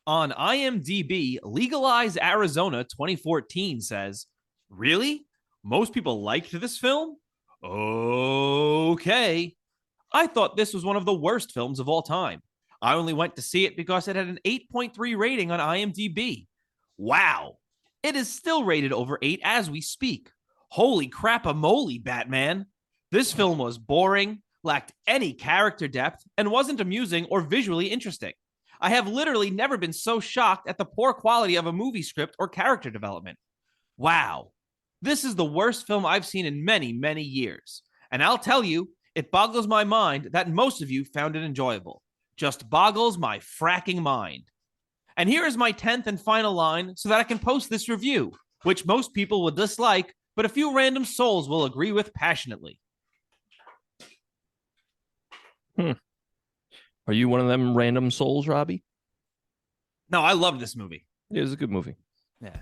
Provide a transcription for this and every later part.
On IMDb, Legalize Arizona 2014 says, "Really? Most people liked this film? Okay. I thought this was one of the worst films of all time. I only went to see it because it had an 8.3 rating on IMDb. Wow. It is still rated over 8 as we speak. Holy crap-a-moly, Batman. This film was boring, lacked any character depth, and wasn't amusing or visually interesting. I have literally never been so shocked at the poor quality of a movie script or character development. Wow. This is the worst film I've seen in many, many years. And I'll tell you, it boggles my mind that most of you found it enjoyable. Just boggles my fracking mind. And here is my 10th and final line so that I can post this review, which most people would dislike, but a few random souls will agree with passionately." Are you one of them random souls, Robbie? No, I love this movie. It was a good movie. Yeah.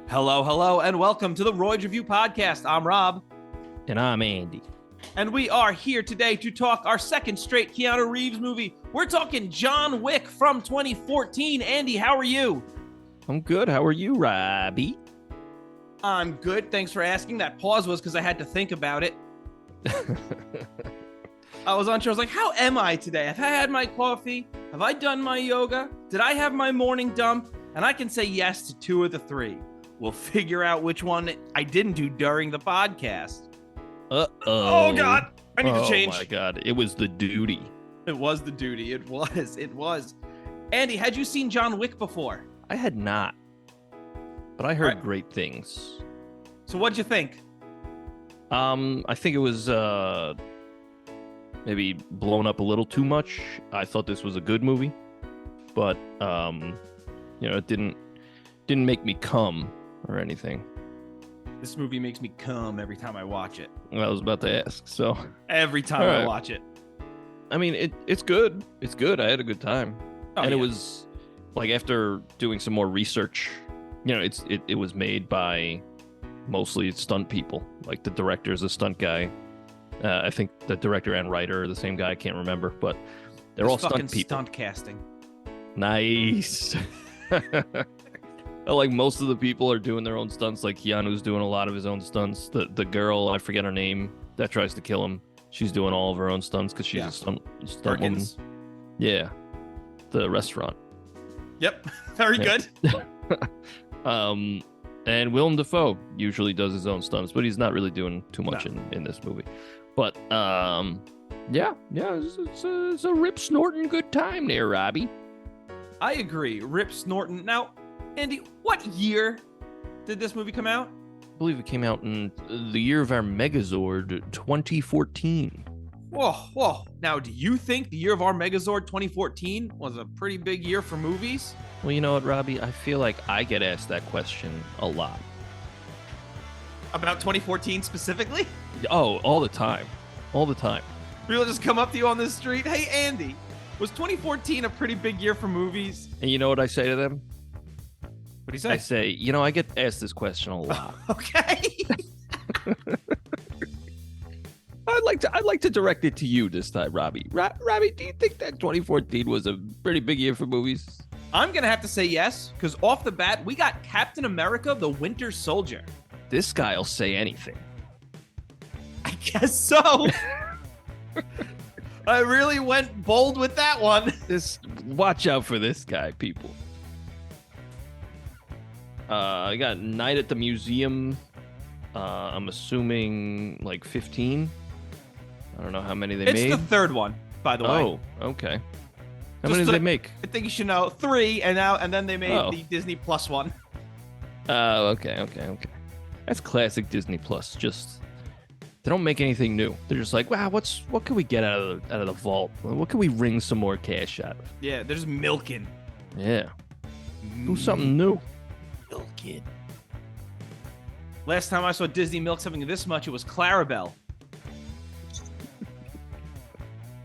Hello, and welcome to the Royds Review Podcast. I'm Rob. And I'm Andy. And we are here today to talk our second straight Keanu Reeves movie. We're talking John Wick from 2014. Andy, how are you? I'm good. How are you, Robbie? I'm good. Thanks for asking. That pause was because I had to think about it. I was unsure. I was like, how am I today? Have I had my coffee? Have I done my yoga? Did I have my morning dump? And I can say yes to 2 of the 3. We'll figure out which one I didn't do during the podcast. Uh-oh. Oh, God. I need to change. Oh, my God. It was the duty. It was the duty. It was. Andy, had you seen John Wick before? I had not. But I heard great things. So what'd you think? I think it was maybe blown up a little too much. I thought this was a good movie. But, it didn't make me come or anything. This movie makes me cum every time I watch it. I was about to ask, so. Every time I watch it. I mean, it's good. It's good. I had a good time. It was, like, after doing some more research, it was made by mostly stunt people. Like, the director's a stunt guy. I think the director and writer are the same guy. I can't remember, but they're all stunt people. Stunt casting. Nice. Like, most of the people are doing their own stunts. Like, Keanu's doing a lot of his own stunts. The girl, I forget her name, that tries to kill him, she's doing all of her own stunts because she's a stunt woman. Yeah. The restaurant. Yep. Very good. And Willem Dafoe usually does his own stunts, but he's not really doing too much in this movie. But, it's a rip snorting good time there, Robbie. I agree. Rip snorting. Now, Andy, what year did this movie come out? I believe it came out in the year of our Megazord, 2014. Whoa. Now, do you think the year of our Megazord 2014 was a pretty big year for movies? Well, you know what, Robbie? I feel like I get asked that question a lot. About 2014 specifically? Oh, all the time. All the time. People just come up to you on the street. Hey, Andy, was 2014 a pretty big year for movies? And you know what I say to them? What do you say? I say, I get asked this question a lot. Okay. I'd like to direct it to you this time, Robbie. Robbie, do you think that 2014 was a pretty big year for movies? I'm going to have to say yes, because off the bat, we got Captain America, the Winter Soldier. This guy'll say anything. I guess so. I really went bold with that one. Watch out for this guy, people. I got Night at the Museum. I'm assuming like 15. I don't know how many they made. It's the third one, by the way. Oh, okay. How many did they make? I think you should know. 3, and then they made the Disney Plus one. Oh, okay. That's classic Disney Plus. Just they don't make anything new. They're just like, wow, what can we get out of the vault? What can we wring some more cash out of? Yeah, they're just milking. Yeah. Do something new. Milking. Last time I saw Disney milk something this much, it was Clarabelle.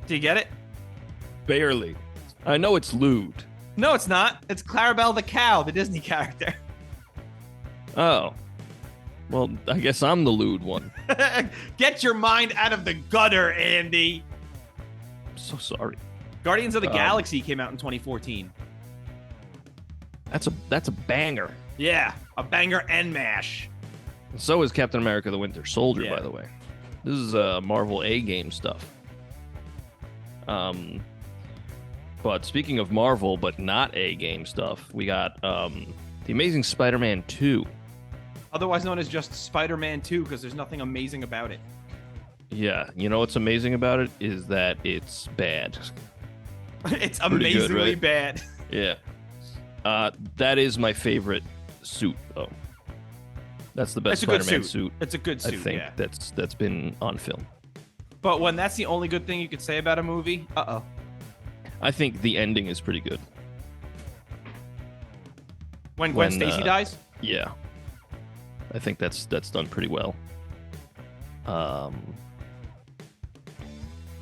Do you get it? Barely. I know it's lewd. No, it's not. It's Clarabelle the cow, the Disney character. Oh. Well, I guess I'm the lewd one. Get your mind out of the gutter, Andy. I'm so sorry. Guardians of the Galaxy came out in 2014. That's a banger. Yeah, a banger and mash. And so is Captain America: The Winter Soldier, by the way. This is Marvel A-game stuff. But speaking of Marvel, but not A-game stuff, we got The Amazing Spider-Man 2. Otherwise known as just Spider-Man 2, because there's nothing amazing about it. Yeah, you know what's amazing about it is that it's bad. It's amazingly good, right? bad. Yeah. That is my favorite suit, though. That's the best Spider-Man suit. It's a good suit, I think yeah. that's been on film. But when that's the only good thing you could say about a movie, I think the ending is pretty good. When Gwen Stacy dies? Yeah. I think that's done pretty well.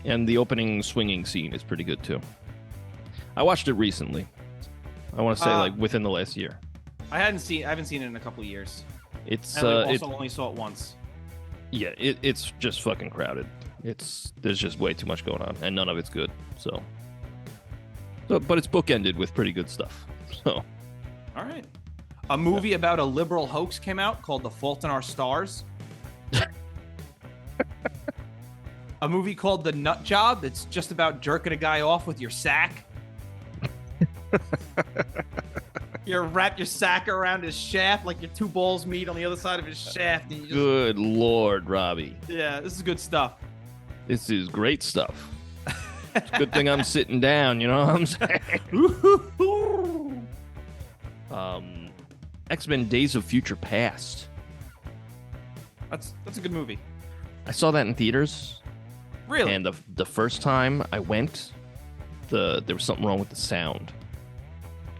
And the opening swinging scene is pretty good too. I watched it recently. I want to say like within the last year. I haven't seen it in a couple of years. It's and I only saw it once. Yeah, it's just fucking crowded. There's just way too much going on, and none of it's good. So but it's bookended with pretty good stuff. So, all right. A movie about a liberal hoax came out called The Fault in Our Stars. A movie called The Nut Job. It's just about jerking a guy off with your sack. You wrap your sack around his shaft like your two balls meet on the other side of his shaft. And you just... Good Lord, Robbie. Yeah, this is good stuff. This is great stuff. It's a good thing I'm sitting down, you know what I'm saying? X-Men Days of Future Past. That's a good movie. I saw that in theaters. Really? And the first time I went, there was something wrong with the sound.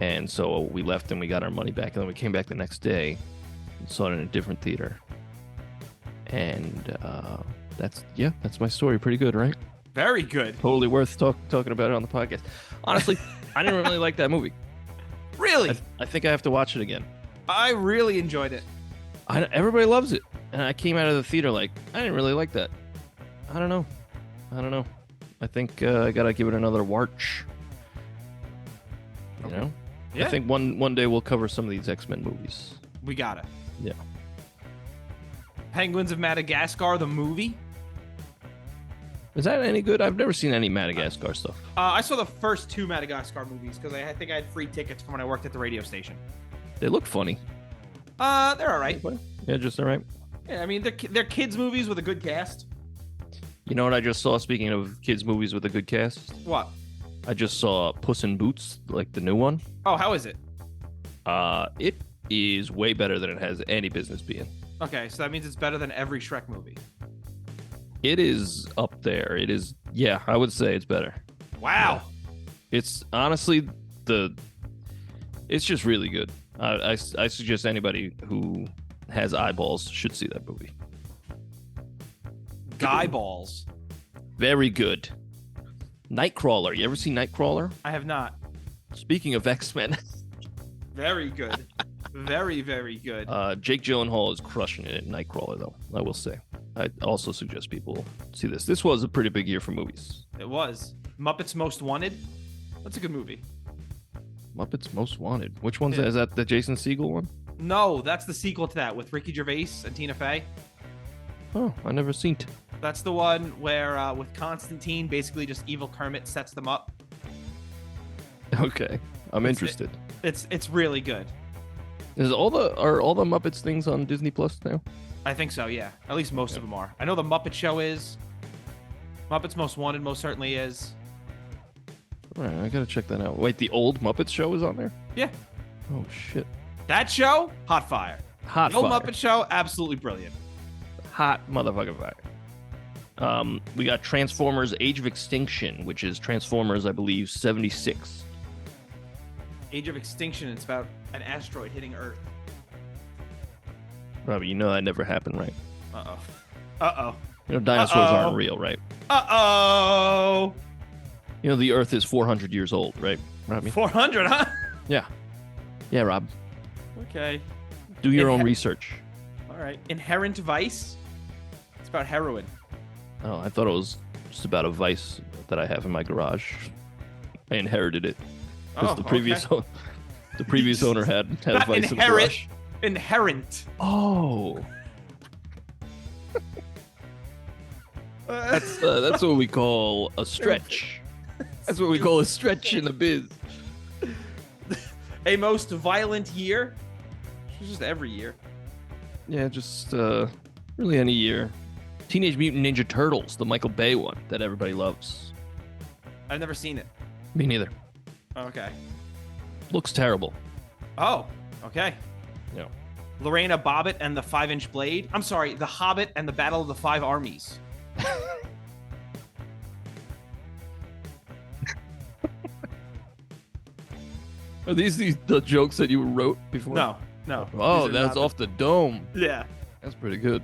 And so we left and we got our money back. And then we came back the next day and saw it in a different theater. And that's my story. Pretty good, right? Very good. Totally worth talking about it on the podcast. Honestly, I didn't really like that movie. Really? I think I have to watch it again. I really enjoyed it. Everybody loves it. And I came out of the theater like, I didn't really like that. I don't know. I think I got to give it another watch. You know? Yeah. I think one day we'll cover some of these X-Men movies. We got it. Yeah. Penguins of Madagascar, the movie. Is that any good? I've never seen any Madagascar stuff. I saw the first two Madagascar movies because I think I had free tickets from when I worked at the radio station. They look funny. They're all right. Yeah, just all right. Yeah, I mean, they're kids' movies with a good cast. You know what I just saw, speaking of kids' movies with a good cast? What? I just saw Puss in Boots, like the new one. Oh, how is it? It is way better than it has any business being. Okay, so that means it's better than every Shrek movie. It is up there. It is, yeah, I would say it's better. Wow. Yeah. It's honestly it's just really good. I suggest anybody who has eyeballs should see that movie. Guy balls. Very good. Nightcrawler. You ever see Nightcrawler? I have not. Speaking of X-Men. Very good. Very, very good. Jake Gyllenhaal is crushing it in Nightcrawler, though, I will say. I also suggest people see this. This was a pretty big year for movies. It was. Muppets Most Wanted. That's a good movie. Muppets Most Wanted. Which one's that? Is that the Jason Segel one? No, that's the sequel to that with Ricky Gervais and Tina Fey. Oh, I never seen it. That's the one where with Constantine, basically just evil Kermit sets them up. Okay, I'm interested. It's really good. Are all the Muppets things on Disney Plus now? I think so, yeah. At least most of them are. I know the Muppet Show is. Muppets Most Wanted most certainly is. All right, I gotta check that out. Wait, the old Muppets Show is on there? Yeah. Oh shit. That show, hot fire. Hot the fire. old Muppet Show, absolutely brilliant. Hot motherfucking fire. We got Transformers: Age of Extinction, which is Transformers, I believe, 76. Age of Extinction. It's about an asteroid hitting Earth. Robbie, you know that never happened, right? Uh-oh. You know dinosaurs aren't real, right? Uh-oh. You know, the Earth is 400 years old, right, Robbie? 400, huh? Yeah. Yeah, Rob. Okay. Do your own research. All right. Inherent Vice. It's about heroin. Oh, I thought it was just about a vice that I have in my garage. I inherited it because the previous owner had a vice in the garage. Inherent. Oh. That's what we call a stretch. That's what we call a stretch in the biz. A most violent year. It's just every year. Yeah, just really any year. Teenage Mutant Ninja Turtles, the Michael Bay one that everybody loves. I've never seen it. Me neither. Okay. Looks terrible. Oh, okay. Yeah. Lorena Bobbitt and the 5-inch Blade. I'm sorry, The Hobbit and the Battle of the Five Armies. Are these the jokes that you wrote before? No. Oh, that's off the dome. Yeah. That's pretty good.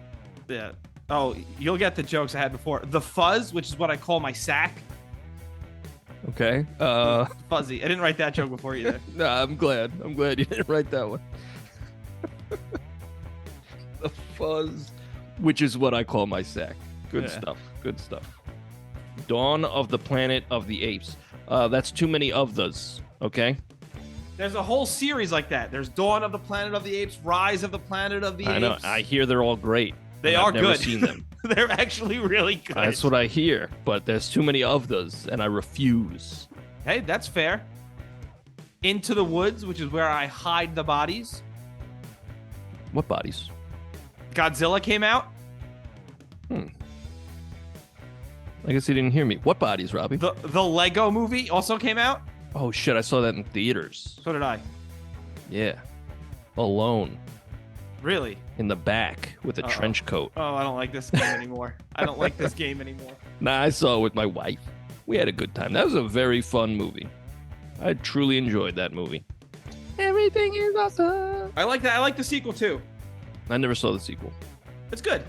Yeah. Oh, you'll get the jokes I had before. The Fuzz, which is what I call my sack. Okay. Fuzzy. I didn't write that joke before either. Nah, I'm glad you didn't write that one. The Fuzz, which is what I call my sack. Good stuff. Dawn of the Planet of the Apes. That's too many of those. Okay. There's a whole series like that. There's Dawn of the Planet of the Apes, Rise of the Planet of the Apes. I know. I hear they're all great. They are I've never good. Seen them. They're actually really good. That's what I hear. But there's too many of those, and I refuse. Hey, that's fair. Into the Woods, which is where I hide the bodies. What bodies? Godzilla came out. I guess you didn't hear me. What bodies, Robbie? The Lego movie also came out. Oh shit! I saw that in theaters. So did I. Yeah. Alone. Really? In the back with a trench coat. Oh, I don't like this game anymore. I don't like this game anymore. Nah, I saw it with my wife. We had a good time. That was a very fun movie. I truly enjoyed that movie. Everything is awesome. I like that. I like the sequel too. I never saw the sequel. It's good.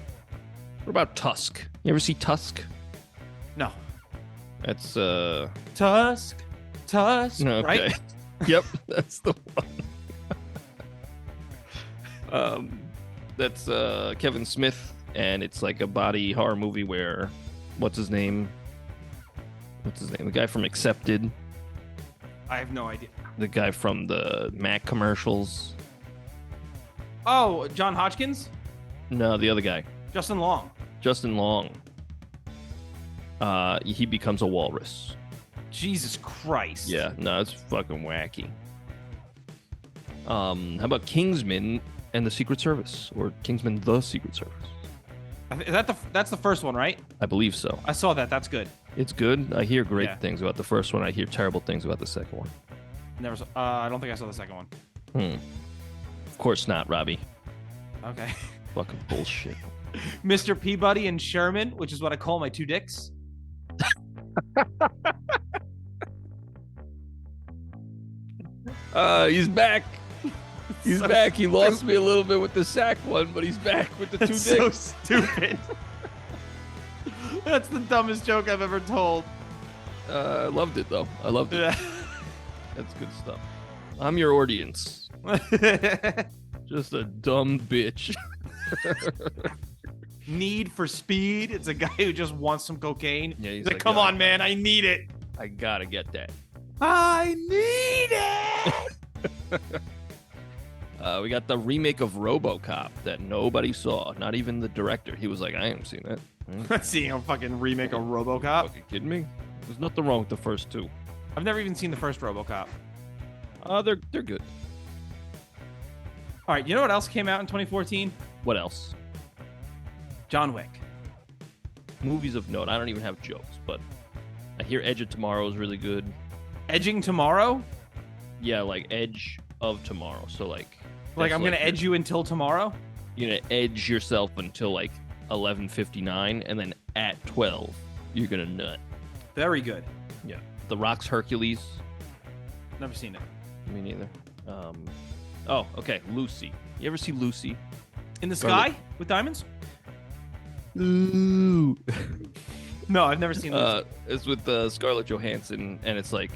What about Tusk? You ever see Tusk? No. That's Tusk, okay. right? Yep, that's the one. That's Kevin Smith, and it's like a body horror movie where what's his name? The guy from Accepted. I have no idea. The guy from the Mac commercials. Oh, John Hodgkins? No, the other guy. Justin Long. He becomes a walrus. Jesus Christ. Yeah, no, it's fucking wacky. How about Kingsman and the Secret Service, or Kingsman: The Secret Service? That's the first one, right? I believe so. I saw that. That's good. It's good. I hear great things about the first one. I hear terrible things about the second one. Never saw. I don't think I saw the second one. Of course not, Robbie. Okay. Fucking bullshit. Mr. Peabody and Sherman, which is what I call my two dicks. He's back. He's back. He lost me a little bit with the sack one, but he's back with the two dicks. So stupid. That's the dumbest joke I've ever told. I loved it, though. I loved it. Yeah. That's good stuff. I'm your audience. Just a dumb bitch. Need for Speed. It's a guy who just wants some cocaine. Yeah, he's like, come on, man. I need it. I gotta get that. I need it. We got the remake of RoboCop that nobody saw. Not even the director. He was like, I ain't seen that. Let's see a fucking remake of RoboCop. Fucking kidding me? There's nothing wrong with the first two. I've never even seen the first RoboCop. They're good. All right, you know what else came out in 2014? What else? John Wick. Movies of note. I don't even have jokes, but I hear Edge of Tomorrow is really good. Edging Tomorrow? Yeah, like Edge of Tomorrow. So like I'm gonna edge you until tomorrow? You're gonna edge yourself until like 11:59, and then at 12, you're gonna nut. Very good. Yeah. The Rock's Hercules. Never seen it. Me neither. Oh, okay. Lucy. You ever see Lucy? In the Sky with diamonds? Ooh. No, I've never seen Lucy. It's with Scarlett Johansson, and it's like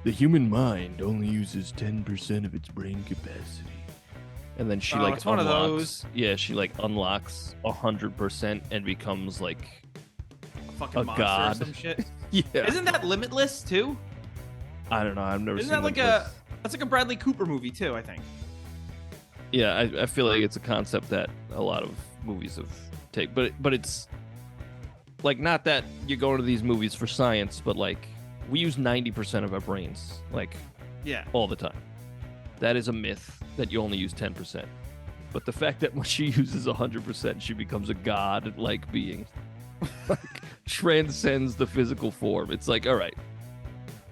the human mind only uses 10% of its brain capacity. And then she like it's one of unlocks. those. Yeah, she like unlocks 100% and becomes like A fucking a monster god. or some shit. yeah. Isn't that Limitless too? I don't know. I've never Isn't seen that like Limitless. that's like a Bradley Cooper movie too? I think. Yeah, I feel like it's a concept that a lot of movies have taken, but it's like not that you go to these movies for science, but like we use 90% of our brains like Yeah. all the time. That is a myth that you only use 10%. But the fact that when she uses 100%, she becomes a god-like being, like, transcends the physical form. It's like, all right,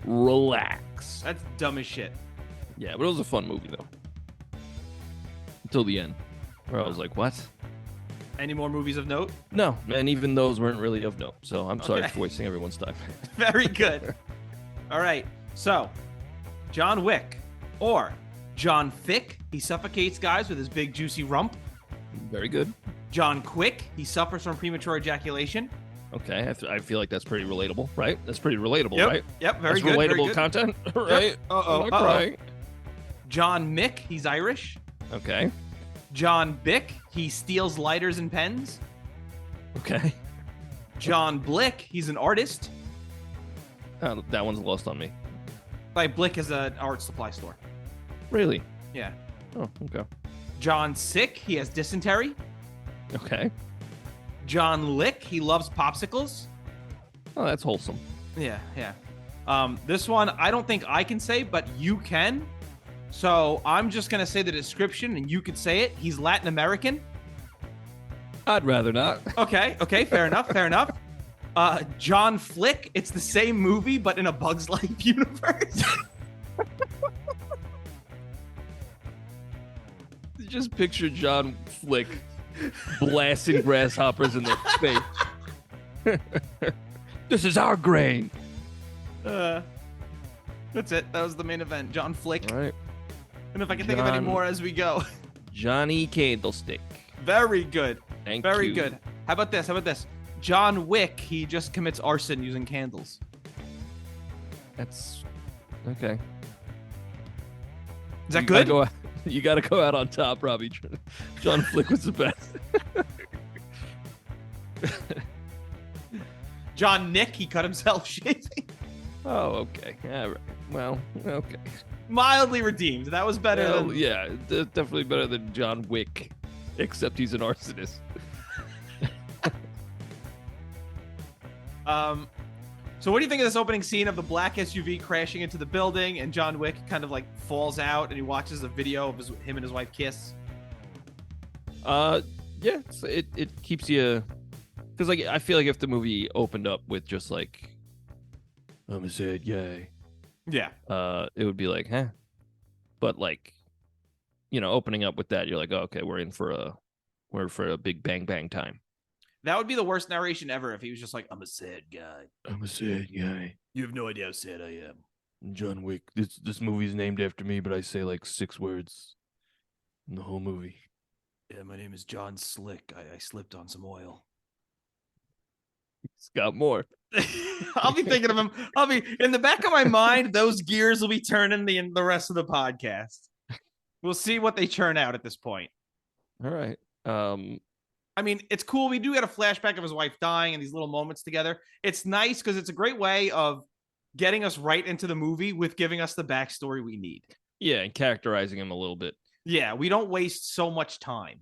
relax. That's dumb as shit. Yeah, but it was a fun movie though. Until the end, where I was like, what? Any more movies of note? No, and even those weren't really of note. So I'm sorry Okay. for wasting everyone's time. Very good. All right. So, John Wick or John Thick. He suffocates guys with his big juicy rump. Very good. John Quick. He suffers from premature ejaculation. Okay, I feel like that's pretty relatable, right? That's pretty relatable, Yep. right? Yep. Very That's good. relatable very good. content, right? Uh-oh, I'm not crying. John Mick. He's Irish. Okay. John Bick. He steals lighters and pens. Okay. John Blick. He's an artist. That one's lost on me. Like Blick is an art supply store. Really? Yeah. Oh, okay. John Sick. He has dysentery. Okay. John Lick. He loves popsicles. Oh, that's wholesome. Yeah, yeah. This one I don't think I can say, but you can. So I'm just gonna say the description, and you could say it. He's Latin American. I'd rather not. Okay, fair enough, fair enough. John Flick. It's the same movie, but in a Bugs Life universe. Just picture John Flick blasting grasshoppers in their face. This is our grain. That's it. That was the main event. John Flick. All right. And if I can think of any John- more as we go. Johnny Candlestick. Very good. Thank Very you. good. How about this? How about this? John Wick. He just commits arson using candles. That's okay. Is that You good? You got to go out on top, Robbie. John Flick was the best. John Nick. He cut himself shaving. Oh, okay. All right. Well, okay. Mildly redeemed. That was better Well, than. yeah, definitely better than John Wick, except he's an arsonist. So what do you think of this opening scene of the black SUV crashing into the building and John Wick kind of like falls out and he watches a video of him and his wife kiss? Yeah, it keeps you, because like I feel like if the movie opened up with just like I'm a sad guy, Yeah. it would be like, huh. But like, opening up with that, you're like, oh, okay, we're for a big bang bang time. That would be the worst narration ever if he was just like, I'm a sad guy. I'm a sad guy. You have no idea how sad I am. John Wick. This movie's named after me, but I say like 6 words in the whole movie. Yeah, my name is John Slick. I slipped on some oil. It's got more. I'll be thinking of him. I'll be in the back of my mind. Those gears will be turning the rest of the podcast. We'll see what they churn out at this point. All right. I mean, it's cool. We do get a flashback of his wife dying and these little moments together. It's nice because it's a great way of getting us right into the movie with giving us the backstory we need. Yeah, and characterizing him a little bit. Yeah, we don't waste so much time.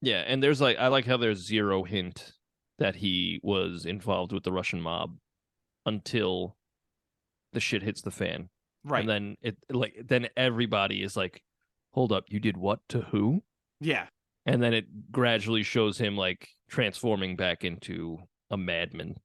Yeah, and there's like I like how there's zero hint that he was involved with the Russian mob until the shit hits the fan. Right. And then everybody is like, hold up, you did what to who? Yeah. And then it gradually shows him like transforming back into a madman.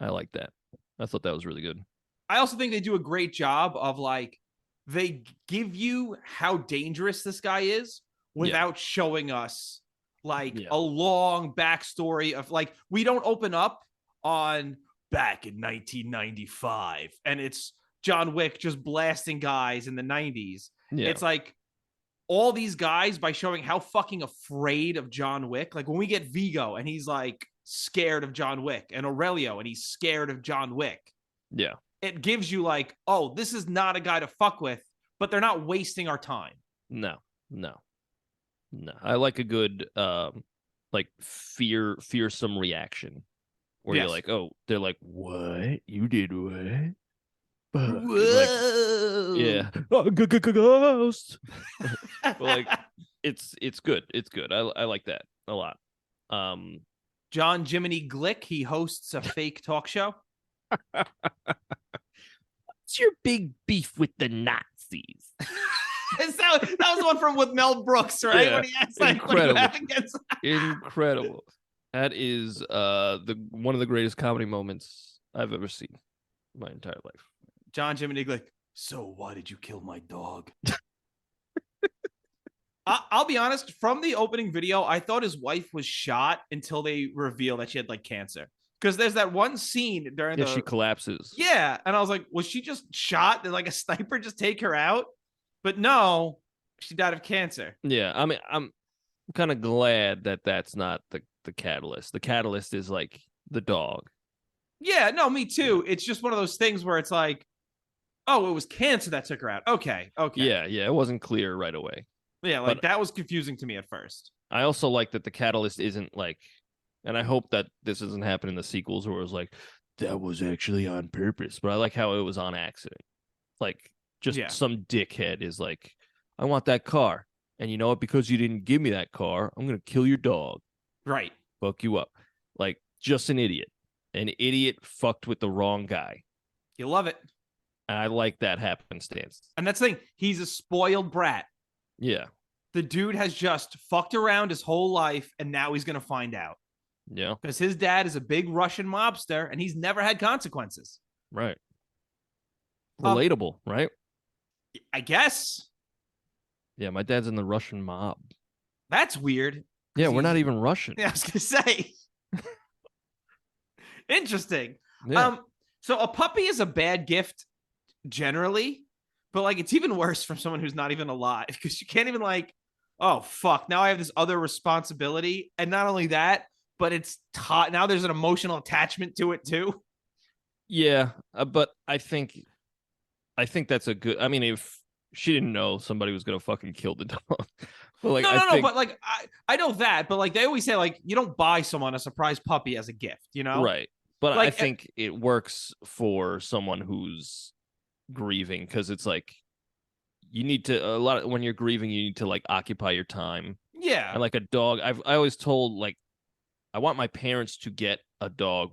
I like that. I thought that was really good. I also think they do a great job of like, they give you how dangerous this guy is without showing us like a long backstory of like, we don't open up on back in 1995 and it's John Wick just blasting guys in the 90s. Yeah. It's like all these guys by showing how fucking afraid of John Wick. Like when we get Vigo and he's like, scared of John Wick, and Aurelio, and he's scared of John Wick. Yeah. It gives you like, oh, this is not a guy to fuck with, but they're not wasting our time. No. I like a good like fearsome reaction where you're like, oh, they're like, what? You did what? Whoa. Like, yeah. Oh, ghost. But like it's good. It's good. I like that a lot. John Jiminy Glick, he hosts a fake talk show. What's your big beef with the Nazis? that was the one from with Mel Brooks, right? Yeah, when he asked, like, incredible. What do you have against Incredible. That is the one of the greatest comedy moments I've ever seen in my entire life. John Jiminy Glick. So why did you kill my dog? I'll be honest. From the opening video, I thought his wife was shot until they reveal that she had like cancer. Because there's that one scene during she collapses. Yeah, and I was like, was she just shot? Did like a sniper just take her out? But no, she died of cancer. Yeah, I mean, I'm kind of glad that that's not the catalyst. The catalyst is like the dog. Yeah, no, me too. It's just one of those things where it's like, oh, it was cancer that took her out. Okay. Yeah, it wasn't clear right away. Yeah, like that was confusing to me at first. I also like that the catalyst isn't like, and I hope that this doesn't happen in the sequels where it was like, that was actually on purpose. But I like how it was on accident. Like, just some dickhead is like, I want that car. And you know what? Because you didn't give me that car, I'm going to kill your dog. Right. Fuck you up. Like, just an idiot. An idiot fucked with the wrong guy. You love it. And I like that happenstance. And that's the thing. He's a spoiled brat. Yeah. The dude has just fucked around his whole life, and now he's going to find out. Yeah. Because his dad is a big Russian mobster, and he's never had consequences. Right. Relatable, right? I guess. Yeah, my dad's in the Russian mob. That's weird. Yeah, we're not even Russian. Yeah, I was going to say. Interesting. Yeah. So a puppy is a bad gift generally, but like it's even worse from someone who's not even alive because you can't even like, oh fuck, now I have this other responsibility, and not only that, but it's now there's an emotional attachment to it too. Yeah, but I think that's a good. I mean, if she didn't know somebody was gonna fucking kill the dog, but like no, but like I know that, but like they always say like you don't buy someone a surprise puppy as a gift, you know? Right. But like, I think it works for someone who's grieving because it's like you need to when you're grieving, you need to like occupy your time. Yeah. And like a dog, I always told like I want my parents to get a dog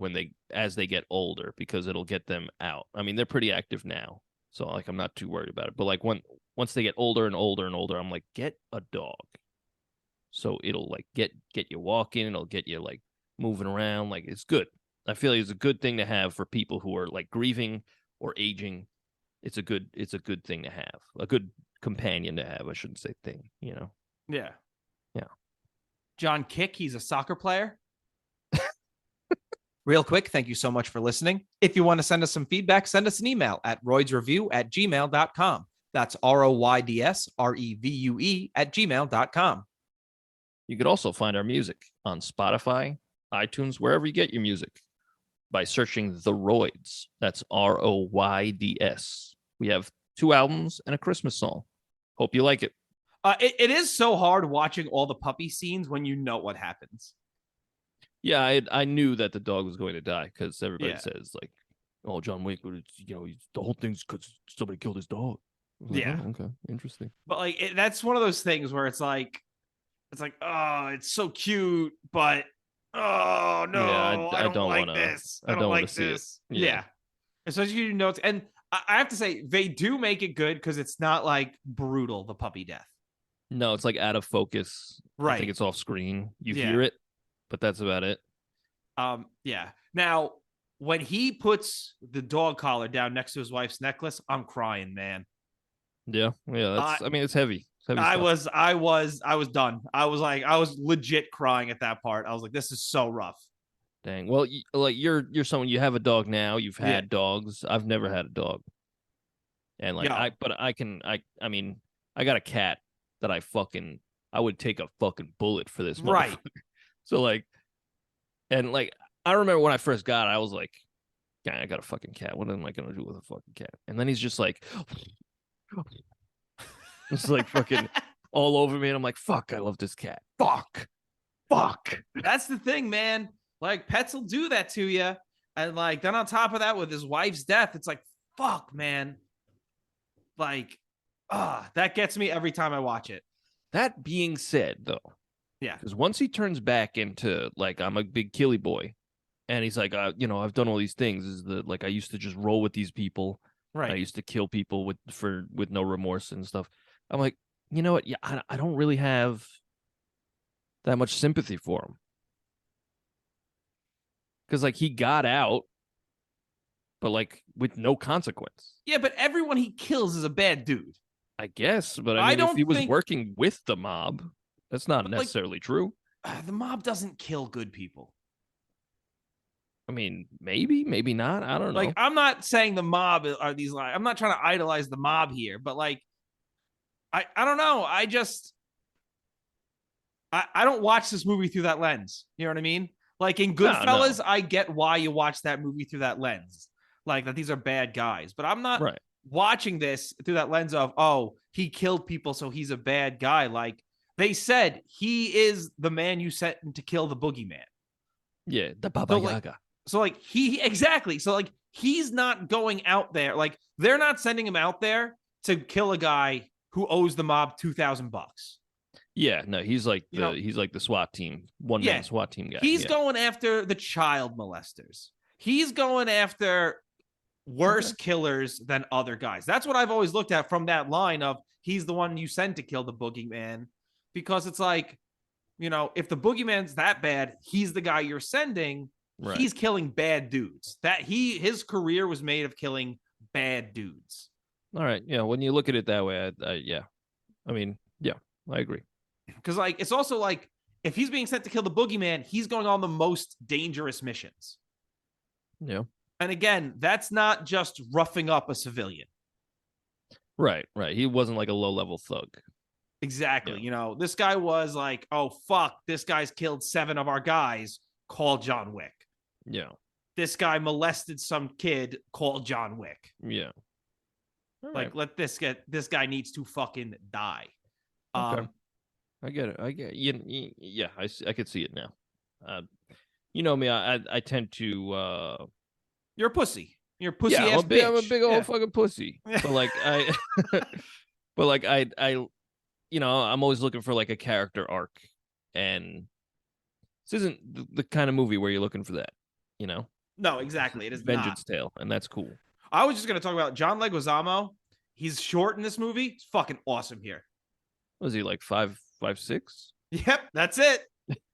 as they get older because it'll get them out. I mean, they're pretty active now, so like I'm not too worried about it. But like once they get older and older and older, I'm like, get a dog. So it'll like get you walking, it'll get you like moving around. Like it's good. I feel like it's a good thing to have for people who are like grieving or aging. It's a good thing to have. A good companion to have. I shouldn't say thing, you know? Yeah. Yeah. John Kick, he's a soccer player. Real quick, thank you so much for listening. If you want to send us some feedback, send us an email at roydsreview@gmail.com. That's ROYDSREVUE@gmail.com. You could also find our music on Spotify, iTunes, wherever you get your music, by searching The Royds. That's ROYDS. We have 2 albums and a Christmas song. Hope you like it. It is so hard watching all the puppy scenes when you know what happens. Yeah, I knew that the dog was going to die because everybody says like, "Oh, John Wick," the whole thing's because somebody killed his dog. Like, yeah. Oh, okay, interesting. But like that's one of those things where it's like, oh, it's so cute, but oh no, yeah, I don't like this. I don't like this. Yeah. Especially you know, and I have to say they do make it good because it's not like brutal, the puppy death. No, it's like out of focus. Right. I think it's off screen. You hear it, but that's about it. Yeah. Now, when he puts the dog collar down next to his wife's necklace, I'm crying, man. Yeah. That's. I mean, it's heavy. I was done. I was legit crying at that part. I was like, this is so rough. Dang. Well, like you're someone, you have a dog now. You've had dogs. I've never had a dog. And like I mean, I got a cat that I would take a fucking bullet for this. Right. So like, And like, I remember when I first got it, I was like, yeah, I got a fucking cat. What am I gonna do with a fucking cat? And then he's just like, it's like fucking all over me, and I'm like, fuck, I love this cat. Fuck. That's the thing, man. Like, pets will do that to you. And like, then on top of that, with his wife's death, it's like, fuck, man. Like, that gets me every time I watch it. That being said, though, yeah, because once he turns back into like, I'm a big killy boy, and he's like, I've done all these things. Is the like I used to just roll with these people. right. I used to kill people with no remorse and stuff. I'm like, you know what? Yeah, I don't really have that much sympathy for him. Because like he got out, but like with no consequence. Yeah, but everyone he kills is a bad dude. I guess, but I I mean, if don't he was think- working with the mob, that's not But, necessarily true. The mob doesn't kill good people. I mean, maybe not. I don't know. Like, I'm not saying the mob are these. I'm not trying to idolize the mob here, but like, I don't know. I don't watch this movie through that lens. You know what I mean? Like in Goodfellas, No. I get why you watch that movie through that lens, like that these are bad guys. But I'm not Right. watching this through that lens of, oh, he killed people, so he's a bad guy. Like they said, he is the man you sent to kill the boogeyman. Yeah, the Baba Yaga. So like he exactly. So like he's not going out there. Like they're not sending him out there to kill a guy who owes the mob $2,000. Yeah, no, he's like the SWAT team, man SWAT team guy. He's going after the child molesters. He's going after worse killers than other guys. That's what I've always looked at from that line of he's the one you send to kill the boogeyman, because it's like, if the boogeyman's that bad, he's the guy you're sending. Right. He's killing bad dudes. His career was made of killing bad dudes. All right. Yeah. When you look at it that way, yeah. I mean, yeah, I agree. Because like it's also like if he's being sent to kill the boogeyman, he's going on the most dangerous missions. Yeah. And again, that's not just roughing up a civilian. Right. He wasn't like a low-level thug. Exactly. Yeah. This guy was like, oh, fuck, this guy's killed 7 of our guys. Call John Wick. Yeah. This guy molested some kid. Call John Wick. Yeah. All like, right. This guy needs to fucking die. Okay. I get it. Yeah, I could see it now. You know me, I tend to You're a pussy. You're a pussy ass I'm a big old yeah. fucking pussy. But like I I'm always looking for like a character arc, and this isn't the kind of movie where you're looking for that, No, exactly. It is Vengeance Tale, and that's cool. I was just gonna talk about John Leguizamo. He's short in this movie. He's fucking awesome here. Was he like 5'6"? Yep, that's it.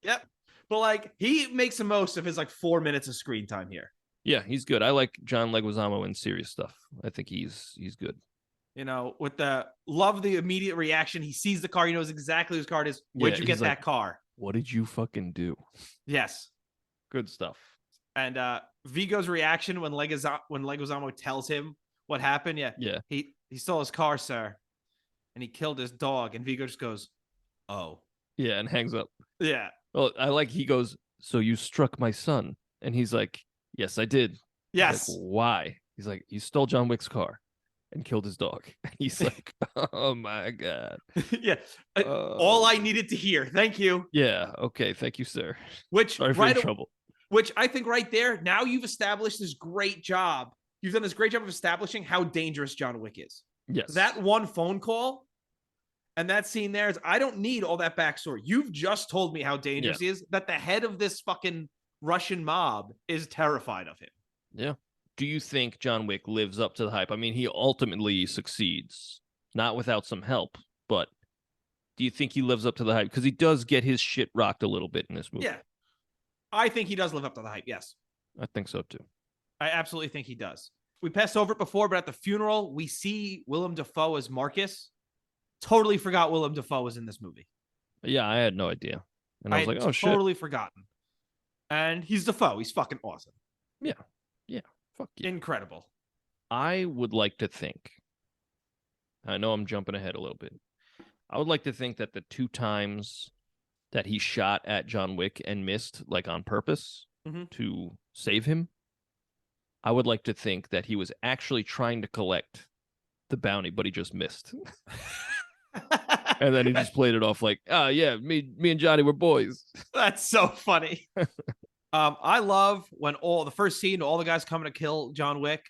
Yep. But like he makes the most of his like 4 minutes of screen time here. Yeah, he's good. I like John Leguizamo in serious stuff. I think he's good. With the immediate reaction, he sees the car, he knows exactly whose car it is. Where'd you get that car? What did you fucking do? Yes. Good stuff. And Vigo's reaction when Leguizamo tells him what happened. Yeah. He stole his car, sir. And he killed his dog. And Vigo just goes, oh. Yeah, and hangs up. Yeah. Well, he goes, so you struck my son. And he's like, yes, I did. Yes. Like, why? He's like, you stole John Wick's car and killed his dog. He's like, oh my God. Yeah. All I needed to hear. Thank you. Yeah. Okay. Thank you, sir. Sorry for your trouble. Which I think right there, now you've established this great job. You've done this great job of establishing how dangerous John Wick is. Yes. That one phone call and that scene there is, I don't need all that backstory. You've just told me how dangerous he is, that the head of this fucking Russian mob is terrified of him. Yeah. Do you think John Wick lives up to the hype? I mean, he ultimately succeeds, not without some help, but do you think he lives up to the hype? Because he does get his shit rocked a little bit in this movie. Yeah. I think he does live up to the hype, yes. I think so, too. I absolutely think he does. We passed over it before, but at the funeral, we see Willem Dafoe as Marcus. Totally forgot Willem Dafoe was in this movie. Yeah, I had no idea. And I was like, oh, shit. Totally forgotten. And he's Dafoe. He's fucking awesome. Yeah. Fuck yeah. Incredible. I would like to think, I know I'm jumping ahead a little bit. I would like to think that the 2 times that he shot at John Wick and missed, like on purpose, to save him, I would like to think that he was actually trying to collect the bounty, but he just missed. And then he just played it off like, oh, yeah, me and Johnny were boys. That's so funny. I love when the first scene, all the guys coming to kill John Wick,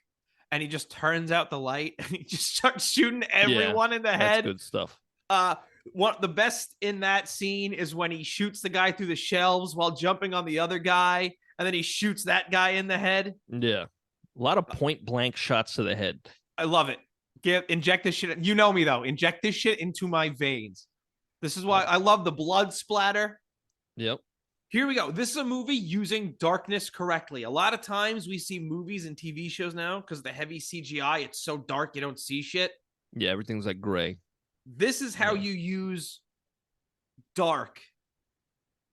and he just turns out the light and he just starts shooting everyone in the head. That's good stuff. The best in that scene is when he shoots the guy through the shelves while jumping on the other guy, and then he shoots that guy in the head. Yeah. A lot of point blank shots to the head. I love it. Inject this shit. You know me, though. Inject this shit into my veins. This is why I love the blood splatter. Yep. Here we go. This is a movie using darkness correctly. A lot of times we see movies and TV shows now, because of the heavy CGI, it's so dark you don't see shit. Yeah, everything's like gray. This is how you use dark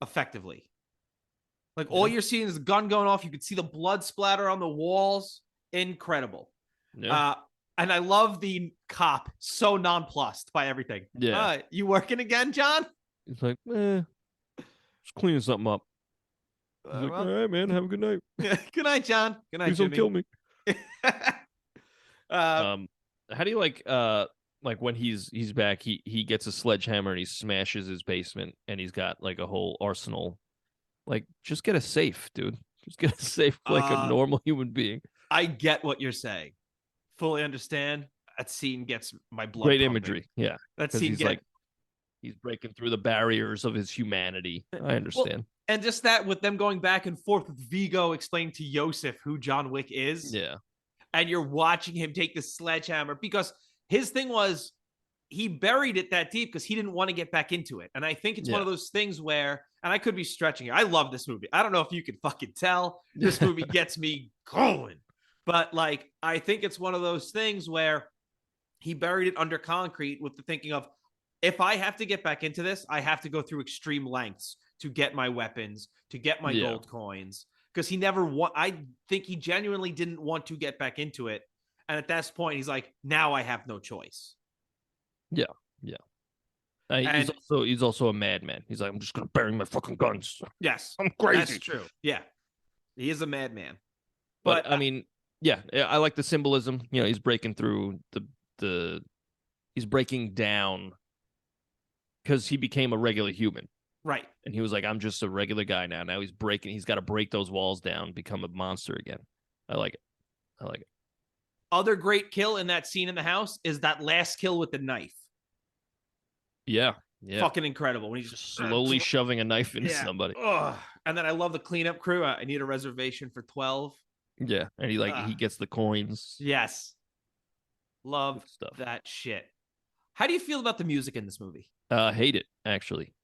effectively. Like all you're seeing is the gun going off. You can see the blood splatter on the walls. Incredible. Yeah. And I love the cop, so nonplussed by everything. Yeah. You working again, John? It's like, just cleaning something up. He's like, all right, man, have a good night. Good night, John. Good night, Please Jimmy. don't kill me. How do you like when he's back, he gets a sledgehammer and he smashes his basement and he's got like a whole arsenal. Like, just get a safe, dude. Just get a safe like a normal human being. I get what you're saying. Fully understand. That scene gets my blood Great pumping. imagery. Yeah. That scene he's breaking through the barriers of his humanity. I understand. Well, and just that with them going back and forth with Vigo explaining to Yosef who John Wick is. Yeah. And you're watching him take the sledgehammer, because his thing was he buried it that deep because he didn't want to get back into it. And I think it's one of those things where, and I could be stretching it, I love this movie. I don't know if you can fucking tell. This movie gets me going. But like, I think it's one of those things where he buried it under concrete with the thinking of, if I have to get back into this, I have to go through extreme lengths to get my weapons, to get my gold coins. Because I think he genuinely didn't want to get back into it. And at that point, he's like, now I have no choice. Yeah. Yeah. He's also a madman. He's like, I'm just going to bury my fucking guns. Yes. I'm crazy. That's true. Yeah. He is a madman. But I mean, yeah, I like the symbolism. You know, he's breaking through he's breaking down because he became a regular human. Right. And he was like, I'm just a regular guy now. Now he's got to break those walls down, become a monster again. I like it. Other great kill in that scene in the house is that last kill with the knife. Yeah. Fucking incredible. When he's just slowly shoving a knife into somebody. Ugh. And then I love the cleanup crew. I need a reservation for 12. Yeah. And he gets the coins. Yes. Love that shit. How do you feel about the music in this movie? Hate it, actually.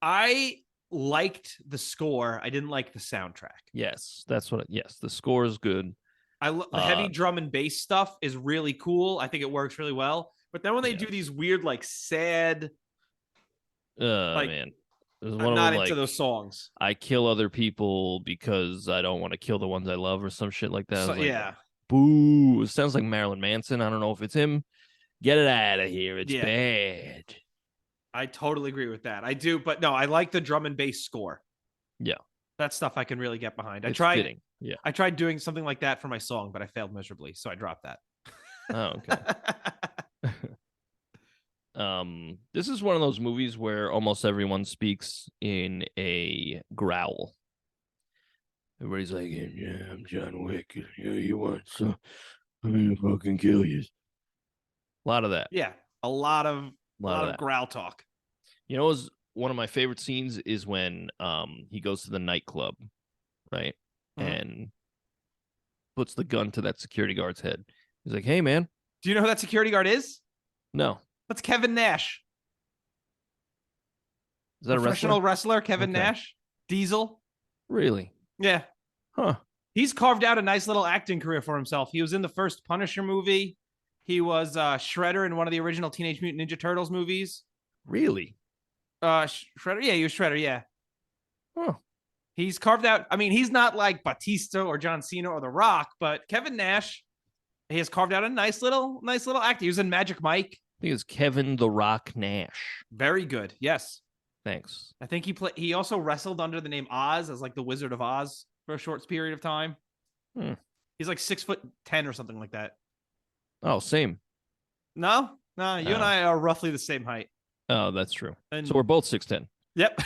I liked the score. I didn't like the soundtrack. Yes, the score is good. The heavy drum and bass stuff is really cool. I think it works really well. But then when they do these weird, like, sad... man. I'm not into those songs. I kill other people because I don't want to kill the ones I love or some shit like that. So, yeah. Boo. It sounds like Marilyn Manson. I don't know if it's him. Get it out of here. It's bad. I totally agree with that. I do, but no, I like the drum and bass score. Yeah. That stuff I can really get behind. It's fitting. Yeah. I tried doing something like that for my song, but I failed miserably, so I dropped that. Oh, okay. This is one of those movies where almost everyone speaks in a growl. Everybody's like, yeah, I'm John Wick. Yeah, you want some? I'm gonna fucking kill you. A lot of that. Yeah, a lot of growl talk. You know, one of my favorite scenes is when he goes to the nightclub, right? Mm-hmm. And puts the gun to that security guard's head. He's like, hey, man. Do you know who that security guard is? No. That's Kevin Nash. Is that professional wrestler? Kevin Nash? Diesel? Really? Yeah. Huh. He's carved out a nice little acting career for himself. He was in the first Punisher movie. He was Shredder in one of the original Teenage Mutant Ninja Turtles movies. Really? Shredder? Yeah, he was Shredder, yeah. Huh. He's carved out... I mean, he's not like Batista or John Cena or The Rock, but Kevin Nash, he has carved out a nice little actor. He was in Magic Mike. I think it's Kevin the Rock Nash. Very good, yes. Thanks. I think he also wrestled under the name Oz as like the Wizard of Oz. for a short period of time. He's like 6'10" or something like that. Oh, same. No, you and I are roughly the same height. Oh, that's true. And so we're both 6'10". Yep.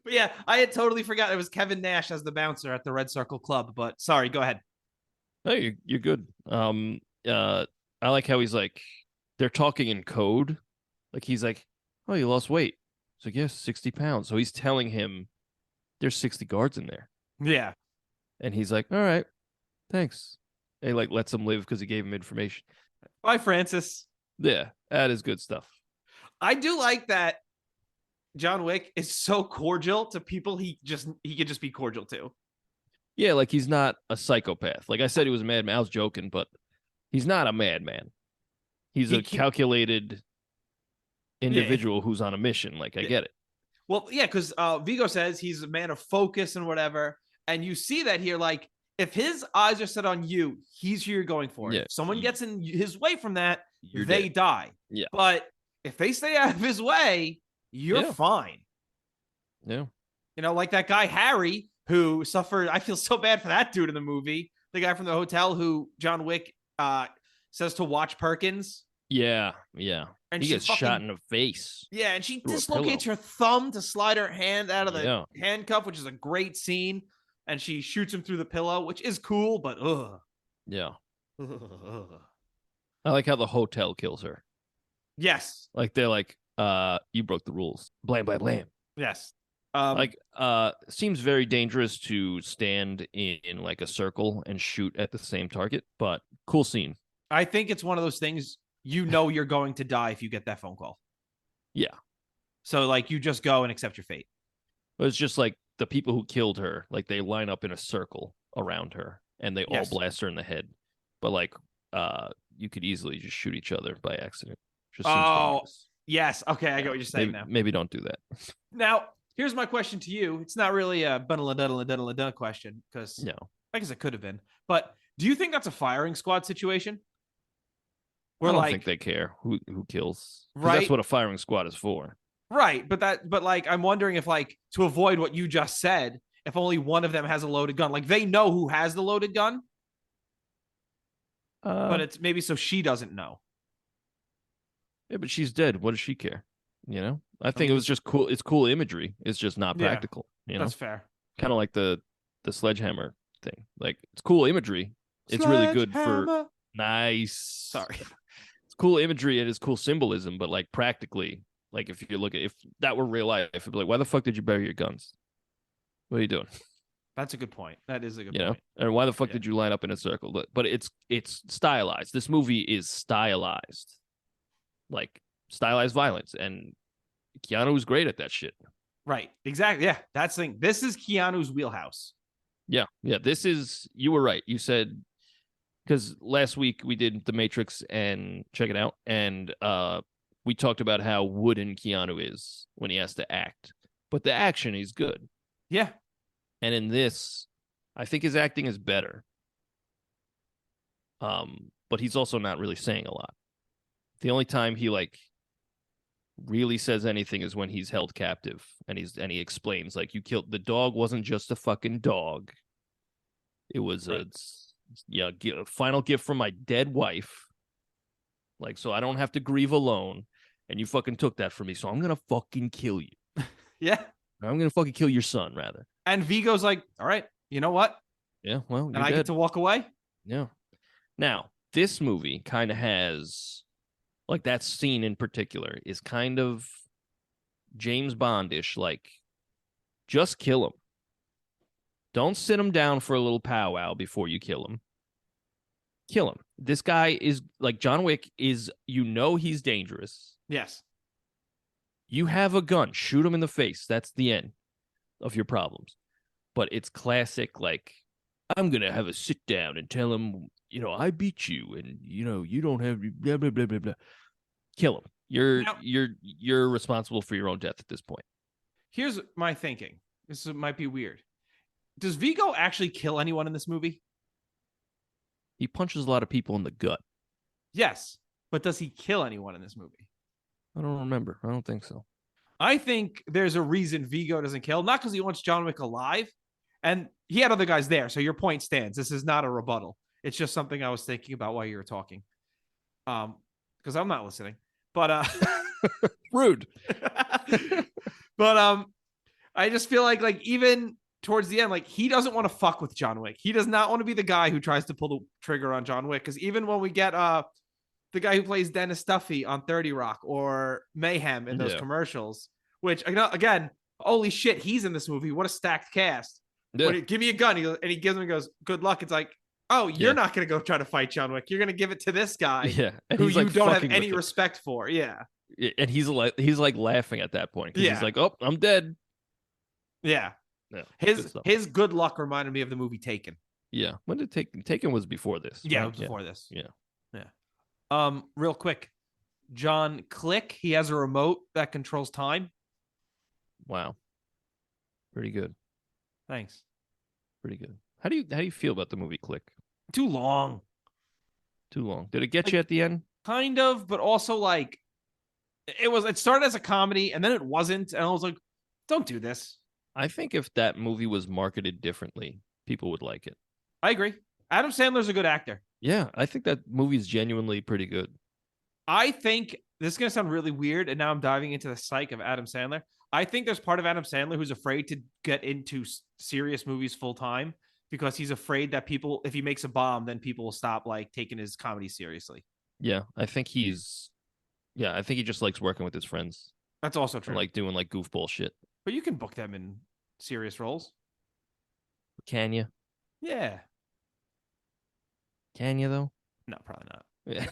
But yeah, I had totally forgot it was Kevin Nash as the bouncer at the Red Circle Club. But sorry, go ahead. No, you're good. I like how he's like, they're talking in code. Like he's like, oh, you lost weight. It's like, yes, 60 pounds. So he's telling him there's 60 guards in there. Yeah. And he's like, all right, thanks. And he like lets him live because he gave him information. Bye, Francis. Yeah, that is good stuff. I do like that John Wick is so cordial to people he could just be cordial to. Yeah, like he's not a psychopath. Like I said, he was a madman. I was joking, but he's not a madman. He's a calculated individual who's on a mission. Like I get it. Well, yeah, because Vigo says he's a man of focus and whatever. And you see that here, like, if his eyes are set on you, he's who you're going for. Yeah. If someone gets in his way from that, they dead. die. Yeah. But if they stay out of his way, you're fine. Yeah. You know, like that guy, Harry, who suffered. I feel so bad for that dude in the movie. The guy from the hotel who John Wick says to watch Perkins. Yeah. Yeah. And he gets shot in the face. Yeah. And she dislocates her thumb to slide her hand out of the handcuff, which is a great scene. And she shoots him through the pillow, which is cool, but ugh. Yeah. I like how the hotel kills her. Yes. Like they're like, you broke the rules. Blam, blam, blam. Yes. Seems very dangerous to stand in like a circle and shoot at the same target, but cool scene. I think it's one of those things, you know, you're going to die if you get that phone call. Yeah. So like you just go and accept your fate. But it's just like the people who killed her, like they line up in a circle around her and they all blast her in the head. But like, you could easily just shoot each other by accident. Just yes. Okay, I get what you're saying now. Maybe don't do that. Now, here's my question to you. It's not really a question because I guess it could have been. But do you think that's a firing squad situation? I don't think they care who kills. Right. That's what a firing squad is for. Right. But like, I'm wondering if like to avoid what you just said, if only one of them has a loaded gun, like they know who has the loaded gun. But it's maybe so she doesn't know. Yeah, but she's dead. What does she care? You know, I think it was just cool. It's cool imagery. It's just not practical. You know, that's fair. Kind of like the sledgehammer thing. Like it's cool imagery. It's really good for nice. Sorry, it's cool imagery and it's cool symbolism. But like practically, like if you look at if that were real life, it'd be like, why the fuck did you bury your guns? What are you doing? That's a good point. That is a good point. Know? And why the fuck did you line up in a circle? But it's stylized. This movie is stylized. Like stylized violence. And Keanu's great at that shit. Right. Exactly. Yeah. That's the thing. This is Keanu's wheelhouse. Yeah. Yeah. This is, you were right. You said, because last week we did The Matrix and check it out. And we talked about how wooden Keanu is when he has to act. But the action is good. Yeah. And in this, I think his acting is better. But he's also not really saying a lot. The only time he like really says anything is when he's held captive and he explains like you killed the dog wasn't just a fucking dog. It was a final gift from my dead wife. Like, so I don't have to grieve alone. And you fucking took that from me. So I'm going to fucking kill you. Yeah. I'm going to fucking kill your son rather. And Vigo's like, all right, you know what? Yeah. Well, and I get to walk away. Yeah. Now this movie kind of has like that scene in particular is kind of James Bond-ish, like just kill him. Don't sit him down for a little powwow before you kill him. Kill him. This guy is like John Wick is, you know, he's dangerous. Yes. You have a gun, shoot him in the face. That's the end of your problems. But it's classic, like, I'm going to have a sit down and tell him, you know, I beat you and, you know, you don't have blah, blah, blah, blah, blah. Kill him. You're responsible for your own death at this point. Here's my thinking. This might be weird. Does Vigo actually kill anyone in this movie? He punches a lot of people in the gut. Yes, but does he kill anyone in this movie? I don't remember. I don't think so. I think there's a reason Vigo doesn't kill. Not because he wants John Wick alive, And he had other guys there, so your point stands. This is not a rebuttal. It's just something I was thinking about while you were talking. Because I'm not listening. But rude. But I just feel like even towards the end, like he doesn't want to fuck with John Wick. He does not want to be the guy who tries to pull the trigger on John Wick. Because even when we get the guy who plays Dennis Duffy on 30 Rock or Mayhem in those commercials, which again, holy shit, he's in this movie. What a stacked cast. Yeah. Give me a gun, and he gives him and goes, good luck. It's like, oh, you're not going to go try to fight John Wick. You're going to give it to this guy who you don't have any respect for. Yeah. And he's like laughing at that point. Yeah. He's like, oh, I'm dead. Yeah. His good luck reminded me of the movie Taken. Yeah. When did Taken was before this? Yeah, right? It was before this. Yeah. Real quick. John Click, he has a remote that controls time. Wow. Pretty good. Thanks. Pretty good. How do you feel about the movie Click? Too long. Did it get you at the end? Kind of, but also like it started as a comedy and then it wasn't, and I was like, don't do this. I think if that movie was marketed differently, people would like it. I agree. Adam Sandler's a good actor. Yeah, I think that movie is genuinely pretty good. I think this is going to sound really weird, and now I'm diving into the psyche of Adam Sandler. I think there's part of Adam Sandler who's afraid to get into serious movies full time because he's afraid that people, if he makes a bomb, then people will stop like taking his comedy seriously. Yeah, I think he just likes working with his friends. That's also true. Like doing like goofball shit. But you can book them in serious roles. Can you? Yeah. Can you though? No, probably not. Yeah.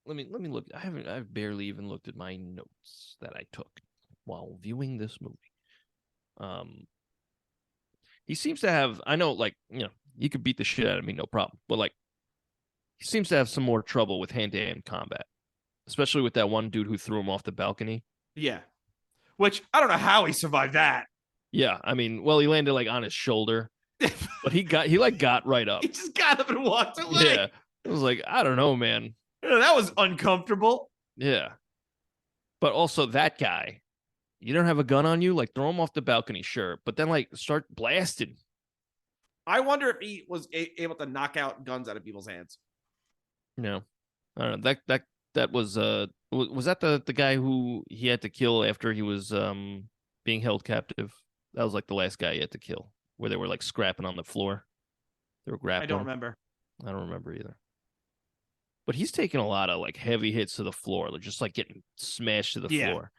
Let me look. I've barely even looked at my notes that I took while viewing this movie. He seems to have, I know, like, you know, you could beat the shit out of me, no problem. But like, he seems to have some more trouble with hand-to-hand combat, especially with that one dude who threw him off the balcony. Yeah. Which I don't know how he survived that. Yeah, I mean, well, he landed like on his shoulder, but he got right up. He just got up and walked away. Yeah, it was like, I don't know, man. That was uncomfortable. Yeah, but also that guy, you don't have a gun on you, like throw him off the balcony, sure, but then like start blasting. I wonder if he was able to knock out guns out of people's hands. No, I don't know. That was that the guy who he had to kill after he was being held captive? That was like the last guy he had to kill, where they were like scrapping on the floor. They were grappling. I don't remember. I don't remember either. But he's taking a lot of like heavy hits to the floor, like just like getting smashed to the floor.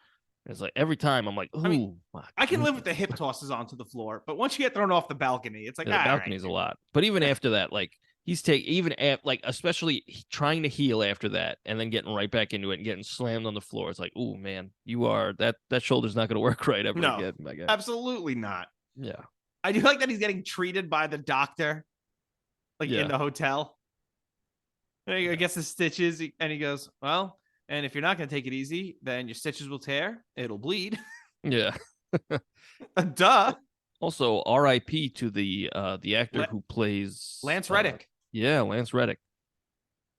And it's like every time I'm like, ooh. I mean, I can live with the hip tosses onto the floor, but once you get thrown off the balcony, it's like the balcony's a lot. But even after that, like he's especially trying to heal after that, and then getting right back into it and getting slammed on the floor. It's like, ooh, man, that shoulder's not going to work right ever again. My guy. Absolutely not. Yeah, I do like that he's getting treated by the doctor, like in the hotel. He gets the stitches, and he goes, well, and if you're not going to take it easy, then your stitches will tear. It'll bleed. Yeah. Duh. Also, R.I.P. to the actor who plays Lance Reddick. Yeah, Lance Reddick.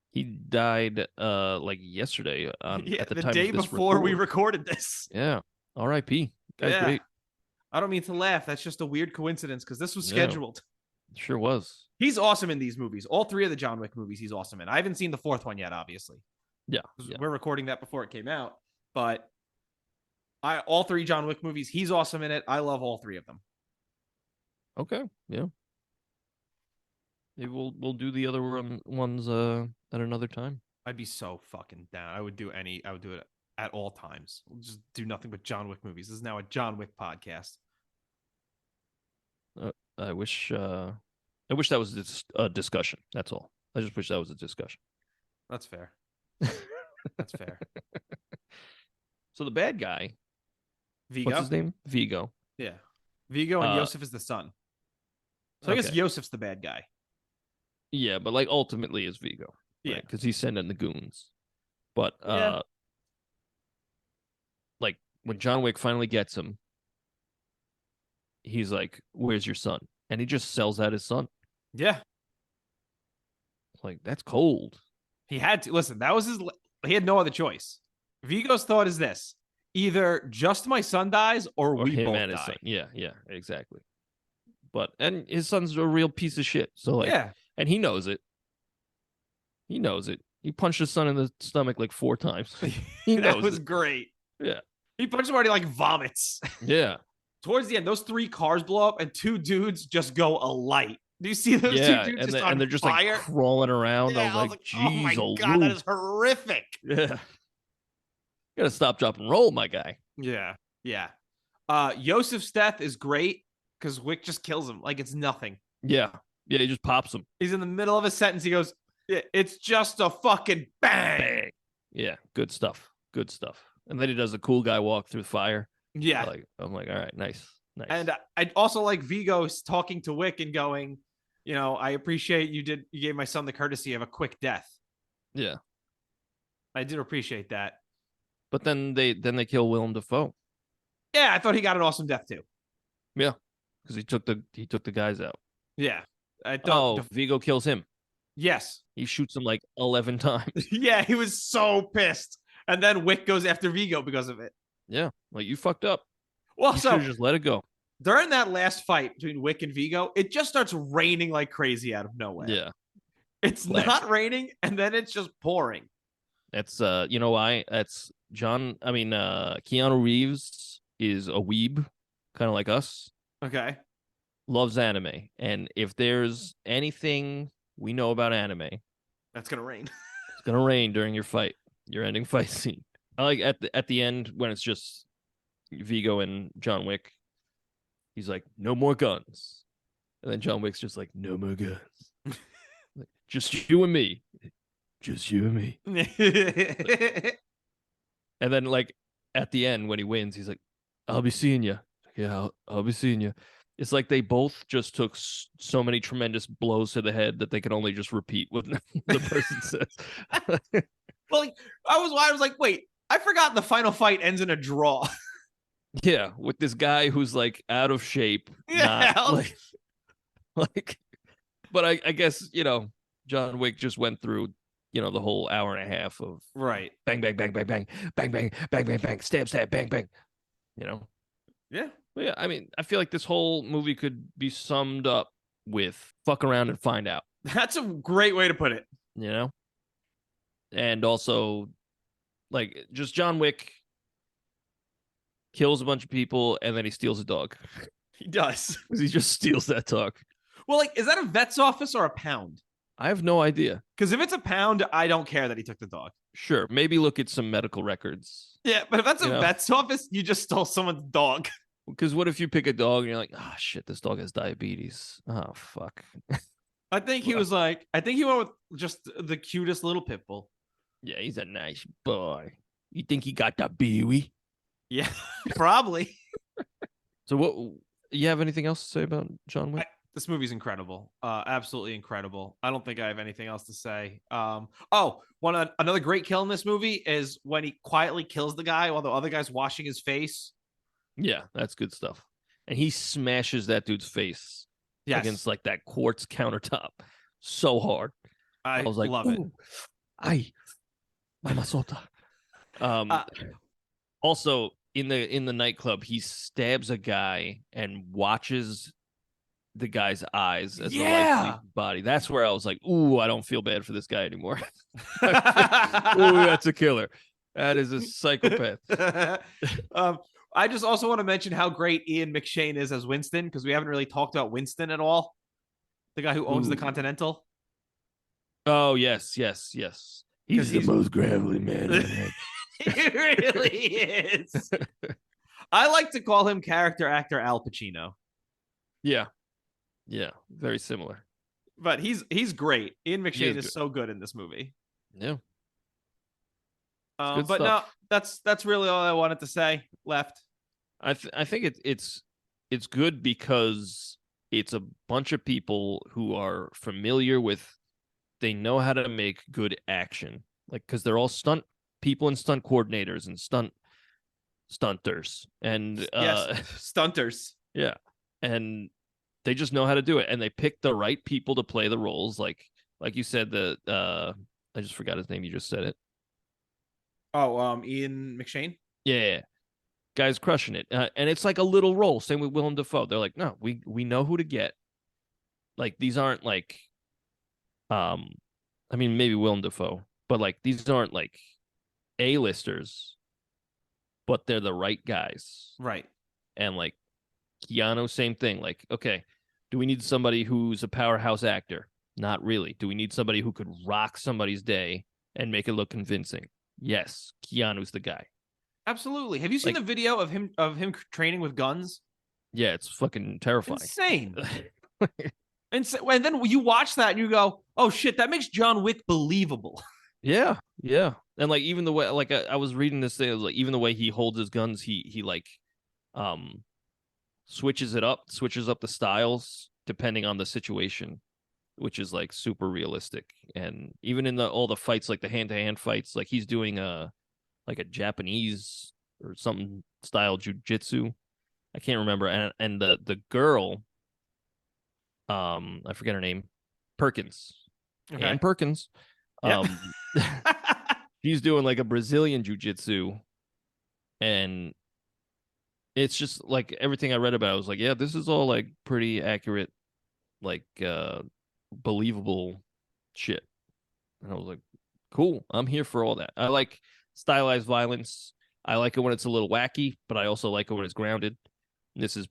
He died like yesterday at the time day of this before we recorded this. Yeah. R.I.P. Guy's great. I don't mean to laugh. That's just a weird coincidence because this was scheduled. Sure was. He's awesome in these movies. All three of the John Wick movies, he's awesome in. I haven't seen the fourth one yet, obviously. Yeah. We're recording that before it came out. But all three John Wick movies, he's awesome in it. I love all three of them. Okay. Yeah. Maybe we'll do the other ones at another time. I'd be so fucking down. I would do it at all times. We'll just do nothing but John Wick movies. This is now a John Wick podcast. I wish that was a discussion. That's all. I just wish that was a discussion. That's fair. That's fair. So the bad guy, Vigo. What's his name? Vigo. Yeah. Vigo and Yosef is the son. So I guess Yosef's the bad guy. Yeah, but like ultimately is Vigo. Yeah. Right? Because he's sending the goons. But like when John Wick finally gets him, he's like, where's your son? And he just sells out his son. Yeah. Like, that's cold. He had to. Listen, that was he had no other choice. Vigo's thought is this. either just my son dies or we him both and his die. son. Yeah, exactly. And his son's a real piece of shit. So like, Yeah. and he knows it. He knows it. He punched his son in the stomach like 4 times. He knows That was it. great. Yeah. He punched him already like vomits. Yeah. Towards the end, those 3 cars blow up and 2 dudes just go alight. Do you see those 2 dudes just on and they're just fire? like crawling around. Yeah, I was like, oh my geez, God, that is horrific. Yeah. Gotta stop, drop, and roll, my guy. Yeah. Yeah. Yosef's death is great because Wick just kills him like it's nothing. Yeah. Yeah, he just pops him. He's in the middle of a sentence. He goes, it's just a fucking bang. Bang. Yeah, good stuff. Good stuff. And then he does a cool guy walk through the fire. Yeah. I'm like, all right, nice. And I also like Vigo talking to Wick and going, I appreciate you gave my son the courtesy of a quick death. Yeah. I did appreciate that. But then they kill Willem Dafoe. Yeah, I thought he got an awesome death too. Yeah. Because he took the guys out. Yeah. I thought Vigo kills him. Yes. He shoots him like 11 times. Yeah, he was so pissed. And then Wick goes after Vigo because of it. Yeah. Like, you fucked up. Well, you should just let it go. During that last fight between Wick and Vigo, it just starts raining like crazy out of nowhere. Yeah. It's not raining, and then it's just pouring. That's you know why? That's Keanu Reeves is a weeb, kind of like us. Okay. Loves anime. And if there's anything we know about anime, that's gonna rain. It's gonna rain during your ending fight scene. I like at the end when it's just Vigo and John Wick. He's like, no more guns. And then John Wick's just like, no more guns. Like, just you and me. Just you and me. And then like at the end when he wins, he's like, I'll be seeing you. Yeah, I'll be seeing you. It's like they both just took so many tremendous blows to the head that they could only just repeat what the person says. Well, I was like, wait, I forgot the final fight ends in a draw. Yeah, with this guy who's like out of shape. Yeah. But I guess, John Wick just went through, the whole hour and a half of right. Bang, bang, bang, bang, bang, bang, bang, bang, bang, bang, stab, stab, bang, bang. Yeah. But yeah, I mean, I feel like this whole movie could be summed up with fuck around and find out. That's a great way to put it. And also, like, just John Wick kills a bunch of people and then he steals a dog. He does. He just steals that dog. Well, like, is that a vet's office or a pound? I have no idea. Because if it's a pound, I don't care that he took the dog. Sure. Maybe look at some medical records. Yeah, but if that's a vet's office, you just stole someone's dog. Because what if you pick a dog and you're like, oh, shit, this dog has diabetes. Oh, fuck. I think he went with just the cutest little pit bull. Yeah, he's a nice boy. You think he got the Bewie? Yeah, probably. So what, you have anything else to say about John Wick? This movie's incredible. Absolutely incredible. I don't think I have anything else to say. Another great kill in this movie is when he quietly kills the guy while the other guy's washing his face. Yeah, that's good stuff. And he smashes that dude's face against like that quartz countertop so hard. I was like, love it. Ay, Mama Sota. Also in the nightclub, he stabs a guy and watches the guy's eyes as the light leaves his body. That's where I was like, ooh, I don't feel bad for this guy anymore. Ooh, that's a killer. That is a psychopath. I just also want to mention how great Ian McShane is as Winston, because we haven't really talked about Winston at all. The guy who owns the Continental. Oh, yes. He's the most gravelly man. He really is. I like to call him character actor Al Pacino. Yeah, very similar. But he's great. Ian McShane is so good in this movie. Yeah. But stuff. No, that's really all I wanted to say left. I think it's good because it's a bunch of people who are familiar with, they know how to make good action, like, because they're all stunt people and stunt coordinators and stunters and stunters. Yeah, and they just know how to do it, and they pick the right people to play the roles. Like you said, I just forgot his name. You just said it. Oh, Ian McShane. Yeah. Guy's crushing it. And it's like a little role. Same with Willem Dafoe. They're like, no, we know who to get. Like, these aren't like, I mean, maybe Willem Dafoe, but like, these aren't like A-listers, but they're the right guys. Right. And like Keanu, same thing. Like, okay, do we need somebody who's a powerhouse actor? Not really. Do we need somebody who could rock somebody's day and make it look convincing? Yes, Keanu's the guy. Absolutely. Have you seen the video of him training with guns? Yeah, it's fucking terrifying. Insane. And then you watch that and you go, "Oh shit, that makes John Wick believable." Yeah. And like even the way, like I was reading this thing, it was like even the way he holds his guns, he like switches up the styles depending on the situation, which is like super realistic. And even in all the fights, like the hand-to-hand fights, like he's doing a Japanese or something style jujitsu. I can't remember. And the girl, I forget her name, Perkins. Okay. Ann Perkins. Yep. She's doing like a Brazilian jiu-jitsu, and it's just like everything I read about, I was like, yeah, this is all like pretty accurate, like believable shit. And I was like, cool, I'm here for all that. I like stylized violence. I like it when it's a little wacky, but I also like it when it's grounded. This is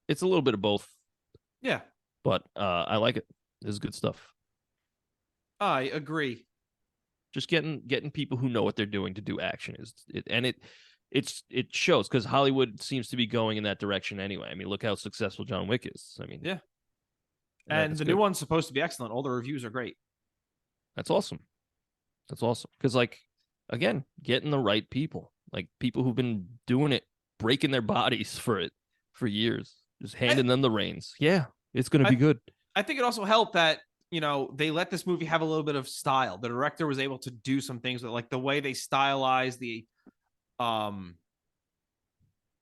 it's a little bit of both. Yeah. But I like it. This is good stuff. I agree. Just getting people who know what they're doing to do action it shows, because Hollywood seems to be going in that direction anyway. I mean, look how successful John Wick is. I mean, yeah. And the new one's supposed to be excellent. All the reviews are great. That's awesome. Because like, again, getting the right people, like people who've been doing it, breaking their bodies for it for years, just handing them the reins. Yeah, it's going to be good. I think it also helped that, they let this movie have a little bit of style. The director was able to do some things with, like, the way they stylized the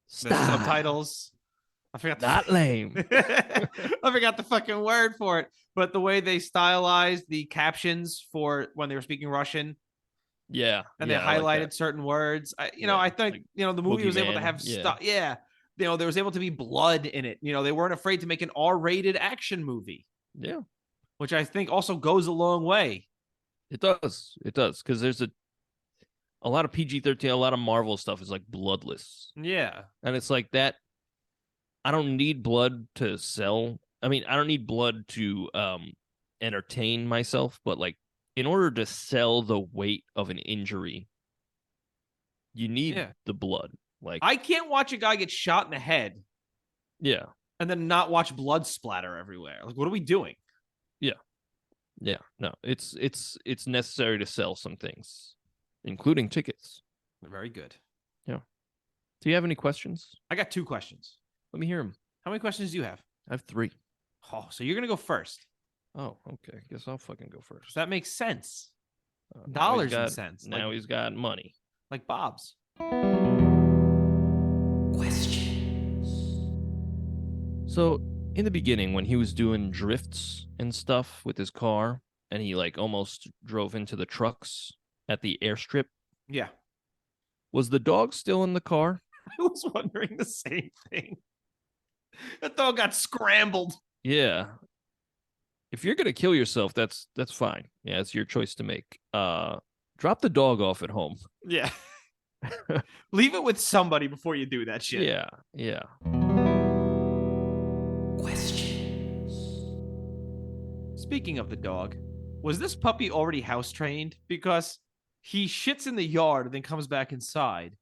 subtitles. I forgot. Lame. I forgot the fucking word for it. But the way they stylized the captions for when they were speaking Russian. Yeah. And they highlighted certain words. I think, the movie was able to have stuff. Yeah. There was able to be blood in it. They weren't afraid to make an R-rated action movie. Yeah. Which I think also goes a long way. It does. Because there's a lot of PG-13, a lot of Marvel stuff is like bloodless. Yeah. And it's like that. I don't need blood to sell. I mean, I don't need blood to entertain myself, but like in order to sell the weight of an injury, you need the blood. Like, I can't watch a guy get shot in the head. Yeah. And then not watch blood splatter everywhere. Like, what are we doing? Yeah. No, it's necessary to sell some things, including tickets. Very good. Yeah. Do you have any questions? I got 2 questions. Let me hear them. How many questions do you have? I have 3. Oh, so you're going to go first. Oh, okay. Guess I'll fucking go first. That makes sense. Dollars and cents. Now he's got money. Like Bob's. Questions. So, in the beginning, when he was doing drifts and stuff with his car, and he like almost drove into the trucks at the airstrip. Yeah. Was the dog still in the car? I was wondering the same thing. The dog got scrambled. Yeah. If you're gonna kill yourself, that's fine. Yeah, it's your choice to make. Drop the dog off at home. Yeah. Leave it with somebody before you do that shit. Yeah. Questions. Speaking of the dog, was this puppy already house trained? Because he shits in the yard and then comes back inside.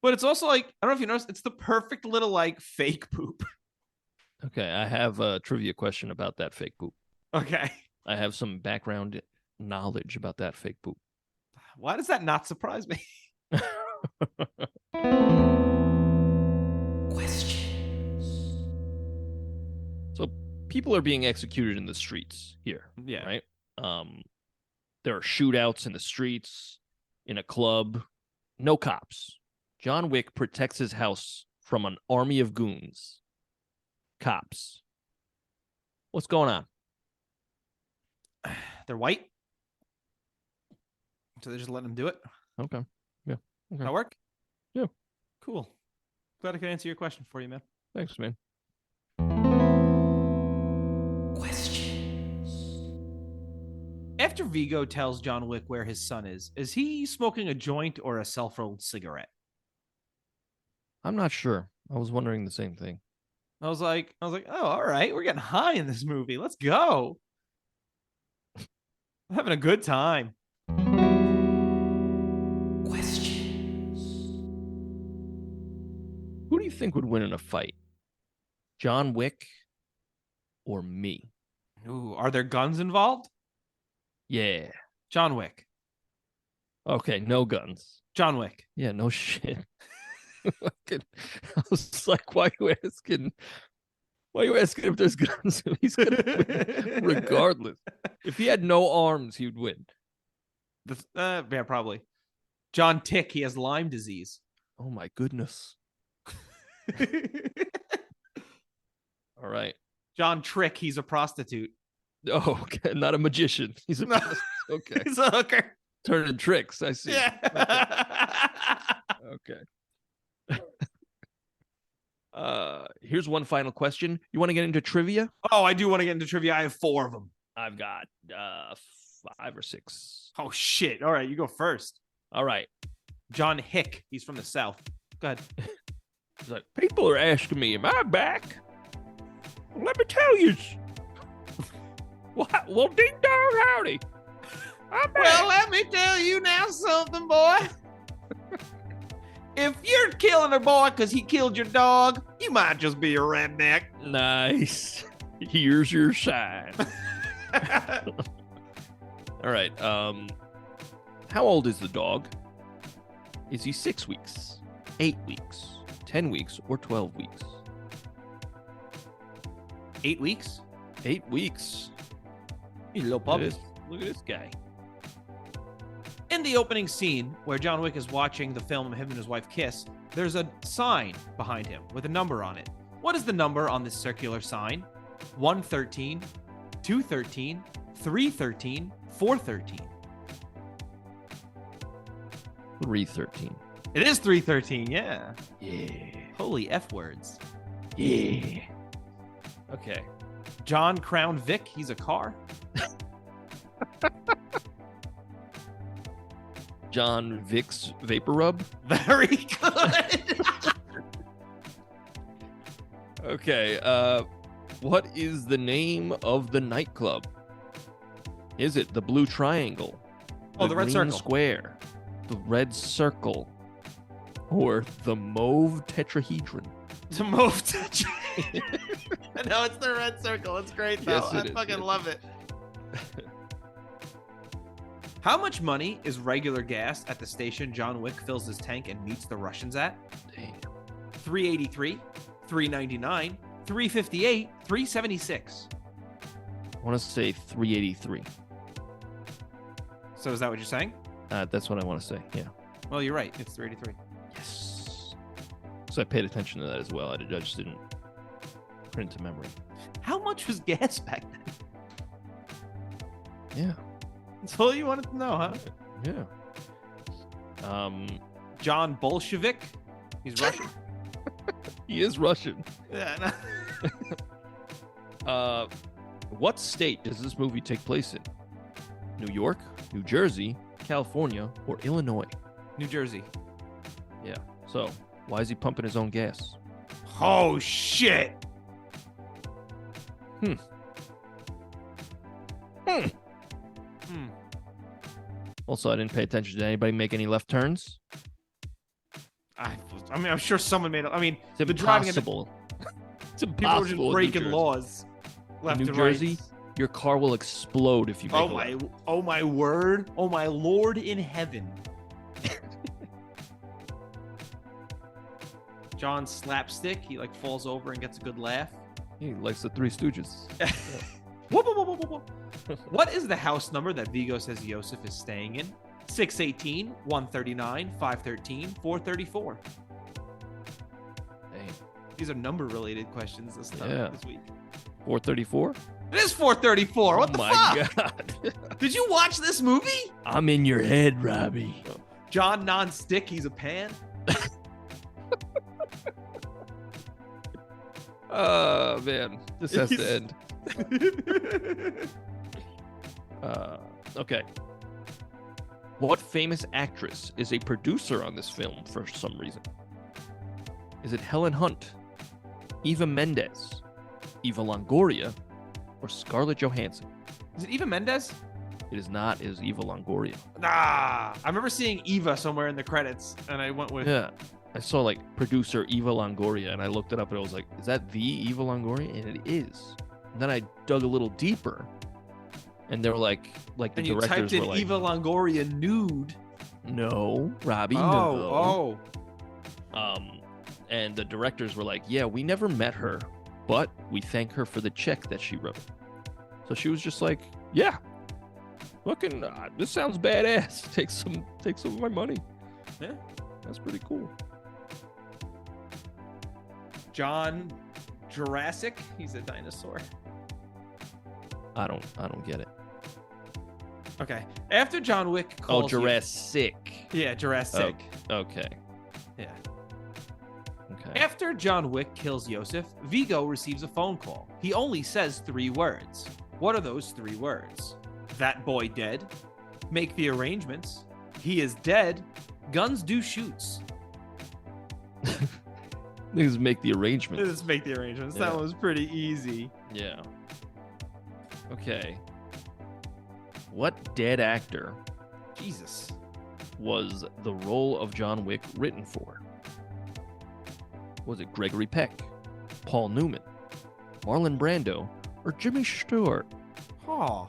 But it's also like, I don't know if you noticed, it's the perfect little like fake poop. Okay, I have a trivia question about that fake poop. Okay. I have some background knowledge about that fake poop. Why does that not surprise me? Questions. So people are being executed in the streets here. Yeah. Right? There are shootouts in the streets, in a club. No cops. John Wick protects his house from an army of goons. Cops. What's going on? They're white. So they're just letting them do it. Okay. Yeah. Okay. That work? Yeah. Cool. Glad I could answer your question for you, man. Thanks, man. After Vigo tells John Wick where his son is he smoking a joint or a self-rolled cigarette? I'm not sure. I was wondering the same thing. I was like, oh, all right, we're getting high in this movie. Let's go. I'm having a good time. Who do you think would win in a fight? John Wick or me? Ooh, are there guns involved? Yeah. John Wick. Okay, no guns. John Wick. Yeah, no shit. I was like, why are you asking? Why are you asking if there's guns? He's gonna win regardless. If he had no arms, he would win. Yeah, probably. John Tick, he has Lyme disease. Oh my goodness. All right. John Trick, he's a prostitute. Oh, okay. Not a magician. He's a okay. He's a hooker. Turning tricks. I see. Yeah. Okay. Here's one final question. You want to get into trivia? Oh, I do want to get into trivia. I have 4 of them. I've got 5 or 6. Oh shit. All right, you go first. All right. John Hick, he's from the South. Go ahead. He's like, people are asking me, am I back? Well, let me tell you. Well, ding dong howdy. I'm back. Well, let me tell you now something, boy. If you're killing a boy because he killed your dog, you might just be a redneck. Nice. Here's your sign. All right. How old is the dog? Is he 6 weeks, 8 weeks, 10 weeks, or 12 weeks? 8 weeks? 8 weeks. You little puppy. Look at this guy. In the opening scene where John Wick is watching the film of him and his wife kiss, there's a sign behind him with a number on it. What is the number on this circular sign? 113, 213, 313, 413. 313. It is 313, yeah. Yeah. Holy F words. Yeah. Okay. John Crown Vic, he's a car. John Vic's Vapor Rub. Very good. Okay. What is the name of the nightclub? Is it the Blue Triangle? Oh, the Red Green Circle. Square, the Red Circle, or the Mauve Tetrahedron? To move to No, it's the Red Circle. It's great though. Yes, I fucking love it. How much money is regular gas at the station John Wick fills his tank and meets the Russians at? Damn. $3.83, $3.99, $3.58, $3.76. I want to say 383. So is that what you're saying? That's what I want to say. Yeah. Well, you're right. It's $3.83. Yes. So I paid attention to that as well. I just didn't print to memory. How much was gas back then? Yeah. That's all you wanted to know, huh? Yeah. John Bolshevik. He's Russian. He is Russian. Yeah. No. What state does this movie take place in? New York, New Jersey, California, or Illinois? New Jersey. Yeah. So why is he pumping his own gas? Oh shit. Also, I didn't pay attention. Did anybody make any left turns? I mean, I'm sure someone made it. I mean, It's the driving in the, impossible. It's people impossible. were just in New breaking Jersey. laws. Left In to New Jersey, right. your car will explode if you make Oh my word. Oh my Lord in heaven. John Slapstick, he like falls over and gets a good laugh. He likes the Three Stooges. Whoop, whoop, whoop, whoop, whoop. What is the house number that Vigo says Yosef is staying in? 618, 139, 513, 434. Dang. These are number related questions this week. 434? It is 434. What the fuck? My God. Did you watch this movie? I'm in your head, Robbie. John Non-Stick, he's a pan. Oh man, this has to end. Okay. What famous actress is a producer on this film for some reason? Is it Helen Hunt, Eva Mendes, Eva Longoria, or Scarlett Johansson? Is it Eva Mendes? It is not. It is Eva Longoria. Nah, I remember seeing Eva somewhere in the credits, and I went with. Yeah, I saw like producer Eva Longoria, and I looked it up, and I was like, "Is that the Eva Longoria?" And it is. And then I dug a little deeper, and they were like the and you directors typed in were like, Eva Longoria nude. "No, Robbie, no." Oh. And the directors were like, "Yeah, we never met her, but we thank her for the check that she wrote." So she was just like, "Yeah, fucking, this sounds badass. Take some of my money." Yeah, that's pretty cool. John Jurassic, he's a dinosaur. I don't get it. Okay, after John Wick calls Jurassic. Yeah, Jurassic. Oh, okay. Yeah. Okay. After John Wick kills Yosef, Vigo receives a phone call. He only says 3 words. What are those 3 words? That boy dead. Make the arrangements. He is dead. Guns do shoots. Niggas make the arrangements. Let's make the arrangements. Yeah. That was pretty easy. Yeah. Okay. What dead actor Jesus was the role of John Wick written for? Was it Gregory Peck, Paul Newman, Marlon Brando, or Jimmy Stewart? Oh.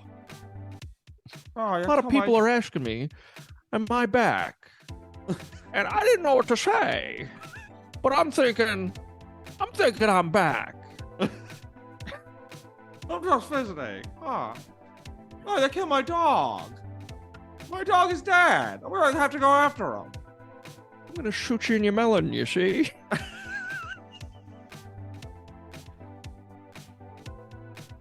A lot of people are asking me, am I back? And I didn't know what to say. But I'm thinking I'm back. I'm just visiting. Oh, they killed my dog. My dog is dead. We're going to have to go after him. I'm going to shoot you in your melon, you see?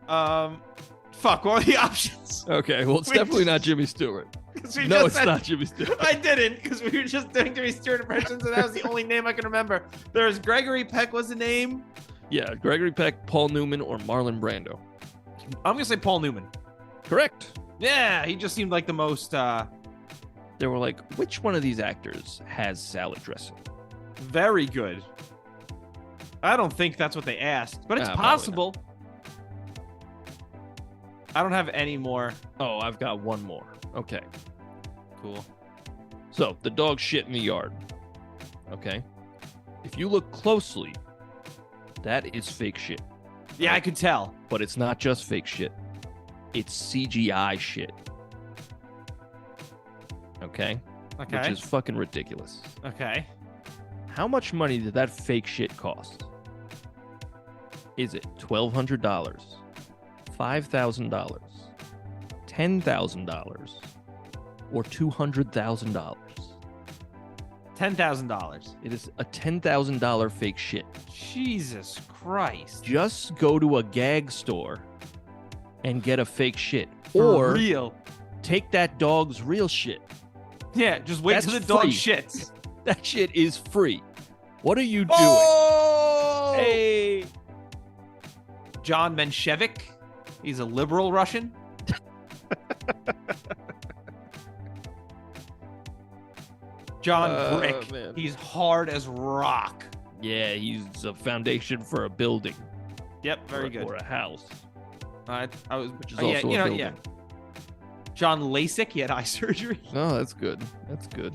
Fuck, what are the options? Okay, well, it's definitely not Jimmy Stewart. No, it's not Jimmy Stewart. I didn't, because we were just doing Jimmy Stewart impressions, and that was the only name I can remember. There's Gregory Peck was the name. Yeah, Gregory Peck, Paul Newman, or Marlon Brando. I'm going to say Paul Newman. Correct. Yeah, he just seemed like the most... They were like, which one of these actors has salad dressing? Very good. I don't think that's what they asked, but it's possible. I don't have any more. Oh, I've got one more. Okay. Cool. So, the dog shit in the yard. Okay. If you look closely, that is fake shit. Yeah, right? I could tell. But it's not just fake shit. It's CGI shit. Okay? Okay. Which is fucking ridiculous. Okay. How much money did that fake shit cost? Is it $1,200, $5,000, $10,000, or $200,000? $10,000. It is a $10,000 fake shit. Jesus Christ. Just go to a gag store and get a fake shit. For real. Take that dog's real shit. Yeah, just wait till the dog shits. That shit is free. What are you doing? Oh! Hey. John Menshevik. He's a liberal Russian. John Brick. Man. He's hard as rock. Yeah, he's a foundation for a building. Yep, very good. Or a house. I was, which is also a building. Yeah. John Lasik, he had eye surgery. Oh, that's good. That's good.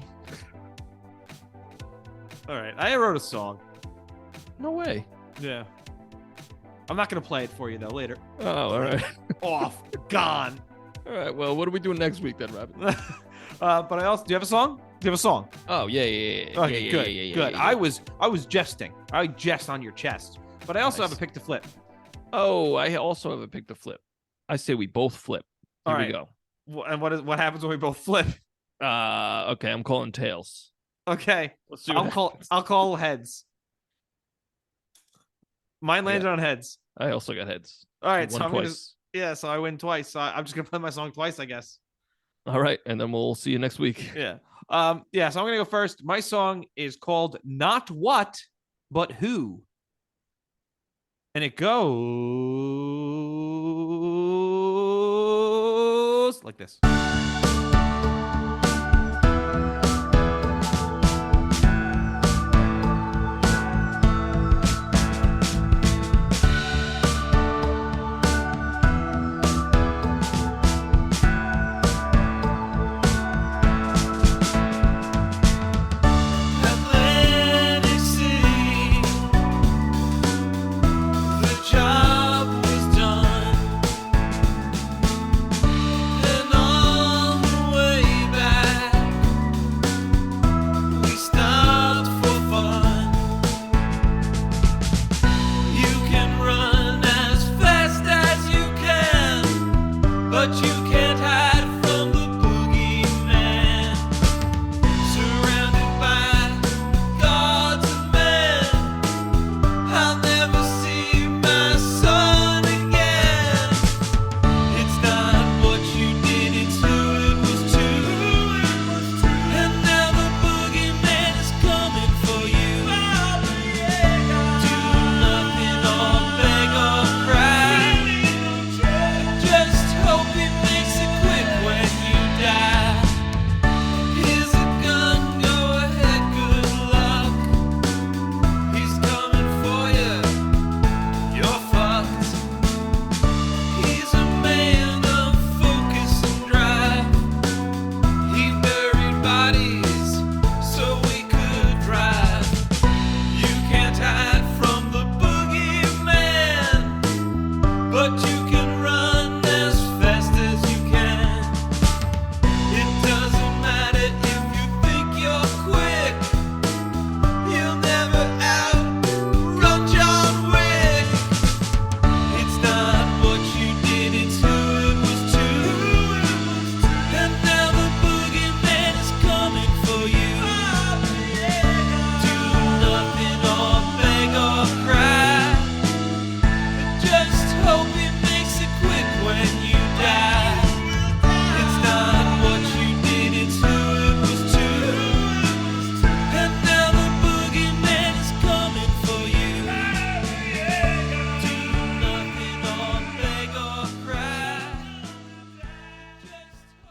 All right, I wrote a song. No way. Yeah. I'm not going to play it for you, though, later. Oh, all right. Off. Gone. All right, well, what are we doing next week then, Robbie? But I also... Do you have a song? Do you have a song? Oh, yeah. Okay, good. I was jesting. I jest on your chest. But I also have a pick to flip. Oh, I also have a pick to flip. I say we both flip. Here we go. And what happens when we both flip? Okay, I'm calling tails. Okay. Let's see. I'll call heads. Mine landed on heads. I also got heads. All right, so I'm twice. so I win twice. So I'm just gonna play my song twice, I guess. All right, and then we'll see you next week. Yeah. So I'm gonna go first. My song is called "Not What, But Who." And it goes like this.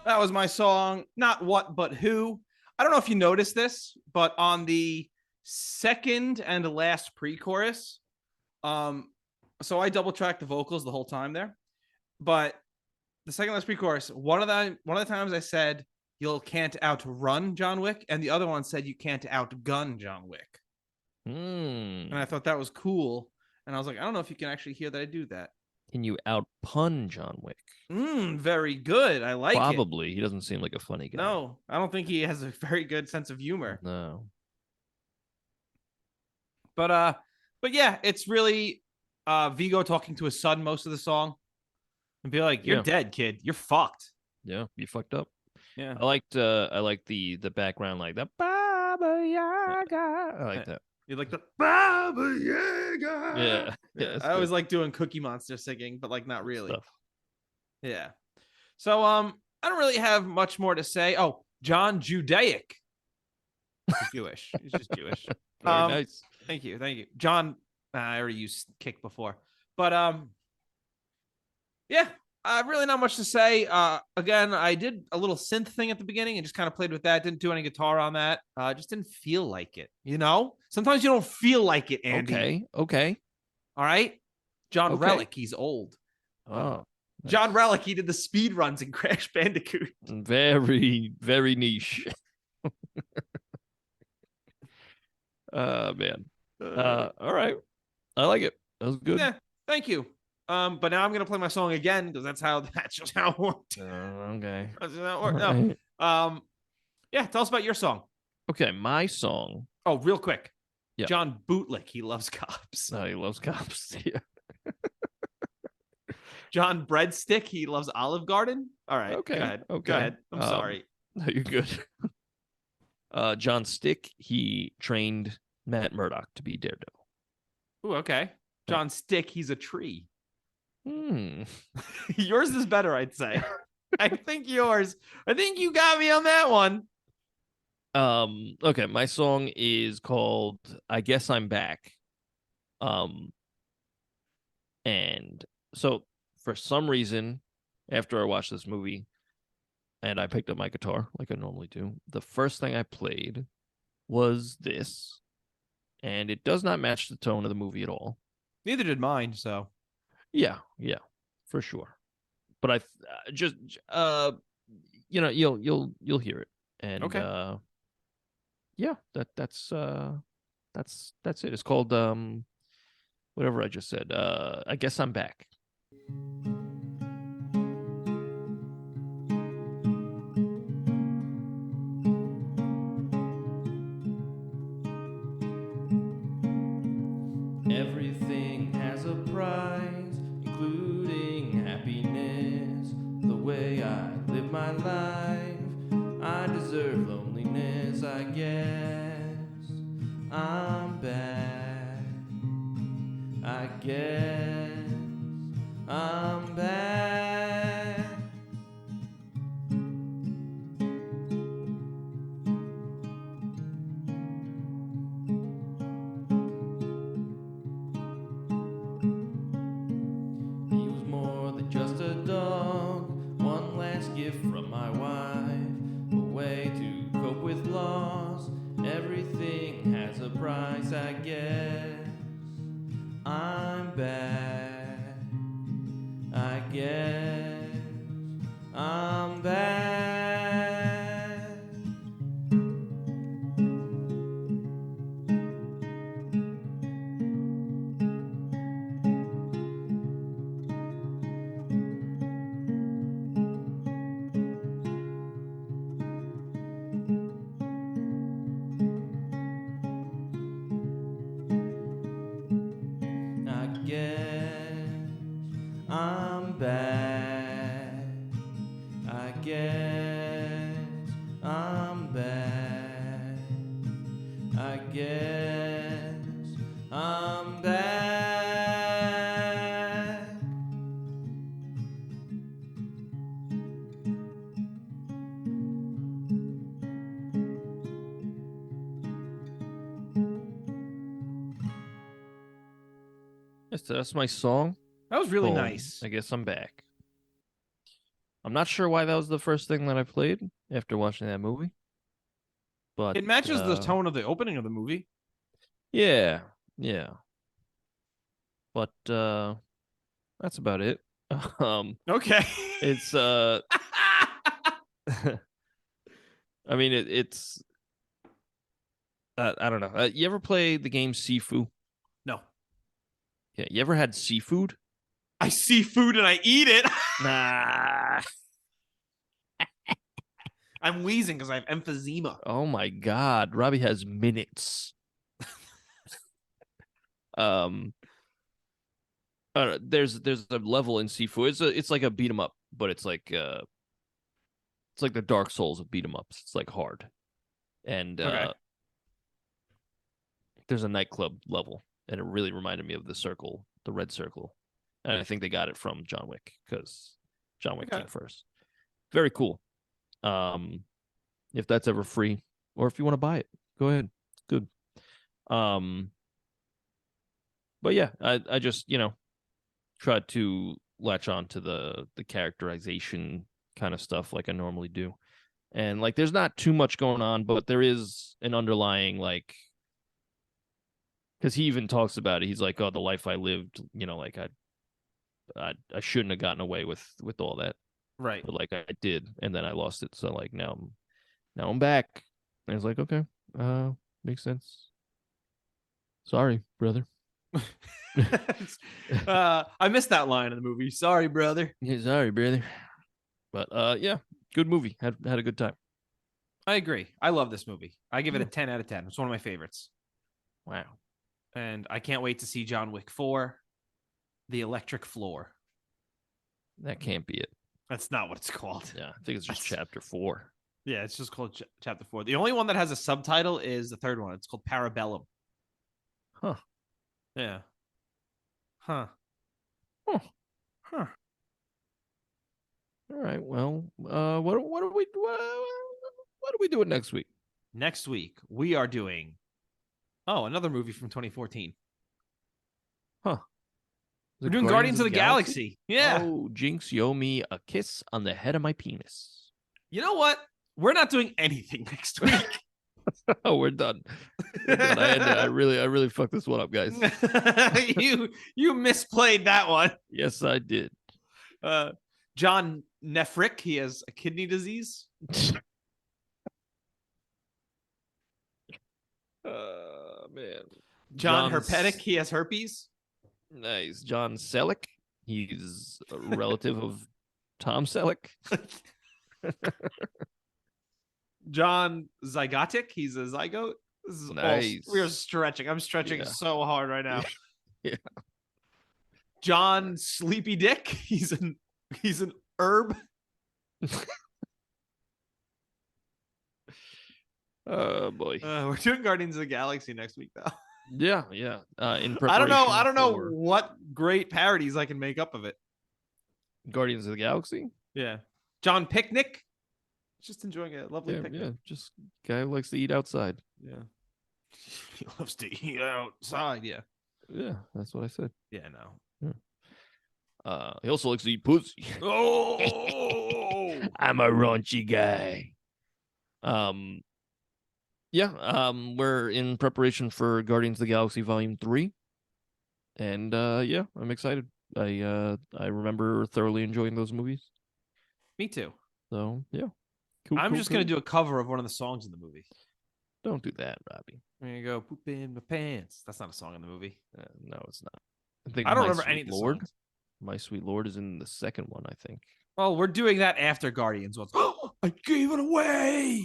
That was my song, Not What But Who. I don't know if you noticed this, but on the second and last pre-chorus, so I double tracked the vocals the whole time there, but the second last pre-chorus, one of the times I said you can't outrun John Wick, and the other one said you can't outgun John Wick. And I thought that was cool, and I was like, I don't know if you can actually hear that I do that. Can you outpun John Wick? Very good. I like Probably. He doesn't seem like a funny guy. No, I don't think he has a very good sense of humor. No. But yeah, it's really Vigo talking to his son most of the song, and be like, "You're dead, kid. You're fucked." Yeah, you fucked up. Yeah, I liked the background, like the Baba Yaga. I like that. You like the Baba Yaga? Yeah. I always like doing Cookie Monster singing, but like not really. Stuff. Yeah. So I don't really have much more to say. Oh, John Judaic. He's Jewish. He's just Jewish. Very nice. Thank you. John, I already used kick before. But yeah, really not much to say. Again, I did a little synth thing at the beginning and just kind of played with that. Didn't do any guitar on that. Just didn't feel like it. Sometimes you don't feel like it, Andy. Okay. All right. John Relic, he's old. Oh. Nice. John Relic, he did the speed runs in Crash Bandicoot. Very, very niche. Man. All right. I like it. That was good. Yeah, thank you. But now I'm gonna play my song again because that's just how it worked. Okay. That's just how it worked. No. Yeah, tell us about your song. Okay, my song. Oh, real quick. Yeah. John Bootlick, he loves cops. Oh, he loves cops. Yeah. John Breadstick, he loves Olive Garden. All right. Okay. Go ahead. I'm sorry. No, you're good. John Stick, he trained Matt Murdock to be Daredevil. Ooh, okay. John Stick, he's a tree. Yours is better, I'd say. I think yours. I think you got me on that one. Okay, my song is called I Guess I'm Back. And so for some reason, after I watched this movie and I picked up my guitar like I normally do, the first thing I played was this. And it does not match the tone of the movie at all. Neither did mine, so. Yeah, for sure. But I just you'll hear it. And Okay. yeah, that's it. It's called whatever I just said. I guess I'm back. Everything has a price, including happiness. The way I live my life, I deserve loneliness, I guess. I'm back. I guess I'm back. He was more than just a dog, one last gift from my wife, a way to cope with loss. Everything has a price, I guess. I'm back. I guess I'm back. I guess I'm back. I guess I'm back. I guess I'm back. That's my song. That was really called nice. I guess I'm back. I'm not sure why that was the first thing that I played after watching that movie, but It matches the tone of the opening of the movie. yeah. But that's about it. Okay. It's I mean it's I don't know. You ever play the game Sifu? No. Yeah, you ever had seafood? I see food and I eat it. Nah. I'm wheezing because I have emphysema. Oh my god, Robbie has minutes. um there's a level in Sifu. It's like a beat 'em up, but it's like the Dark Souls of beat 'em ups. It's like hard. And Okay. there's a nightclub level, and it really reminded me of the circle, the red circle. And I think they got it from John Wick because John Wick Okay. came first. Very cool. If that's ever free, or if you want to buy it, go ahead. It's good. But yeah, I just tried to latch on to the characterization kind of stuff like I normally do. And like there's not too much going on, but there is an underlying like because he even talks about it. He's like, "Oh, the life I lived, like I shouldn't have gotten away with all that, Right. but like I did, and then I lost it. So like now I'm back." And I was like, "Okay, makes sense. Sorry, brother." I missed that line in the movie. Sorry, brother. Yeah, sorry, brother. But yeah, good movie. Had a good time. I agree. I love this movie. I give it a 10 out of 10. It's one of my favorites. Wow. And I can't wait to see John Wick 4, The Electric Floor. That can't be it. That's not what it's called. Yeah, I think it's just Chapter 4. Yeah, it's just called Chapter 4. The only one that has a subtitle is the third one. It's called Parabellum. Huh. Yeah. Huh. Huh. Huh. All right. Well, what are we doing next week? Next week, we are doing another movie from 2014. Huh. We're doing Guardians of the Galaxy. Yeah. Oh, Jinx, you owe me a kiss on the head of my penis. You know what? We're not doing anything next week. Oh, we're done. We're done. I really fucked this one up, guys. You misplayed that one. Yes, I did. John Nefrick, he has a kidney disease. Man. John Herpetic, he has herpes. Nice. John Selleck, he's a relative of Tom Selleck. John Zygotic, he's a zygote. This is nice. We're stretching. I'm stretching so hard right now. Yeah. John Sleepy Dick, he's an herb. Oh boy. We're doing Guardians of the Galaxy next week, though. Yeah. In preparation. I don't know what great parodies I can make up of it. Guardians of the Galaxy. Yeah. John Picnic. Just enjoying a lovely picnic. Yeah, just guy who likes to eat outside. Yeah. He loves to eat outside. Yeah. Yeah, that's what I said. Yeah, no. He also likes to eat pussy. Oh, I'm a raunchy guy. We're in preparation for Guardians of the Galaxy Volume 3. And I'm excited. I remember thoroughly enjoying those movies. Me too. So, yeah. I'm just going to do a cover of one of the songs in the movie. Don't do that, Robbie. There you go. Poop in my pants. That's not a song in the movie. No, it's not. I don't remember any of the songs. My Sweet Lord is in the second one, I think. Well, we're doing that after Guardians. I gave it away.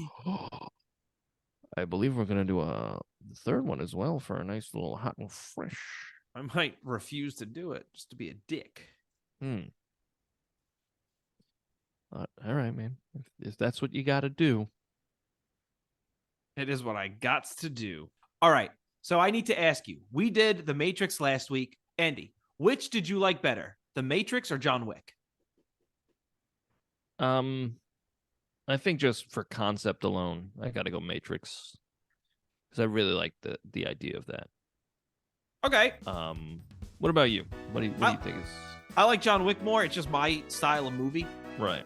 I believe we're going to do the third one as well for a nice little hot and fresh. I might refuse to do it just to be a dick. All right, man. If that's what you got to do. It is what I got to do. All right. So I need to ask you. We did The Matrix last week. Andy, which did you like better? The Matrix or John Wick? I think just for concept alone, I got to go Matrix. Because I really like the idea of that. Okay. What about you? What do you think is... I like John Wick more. It's just my style of movie. Right.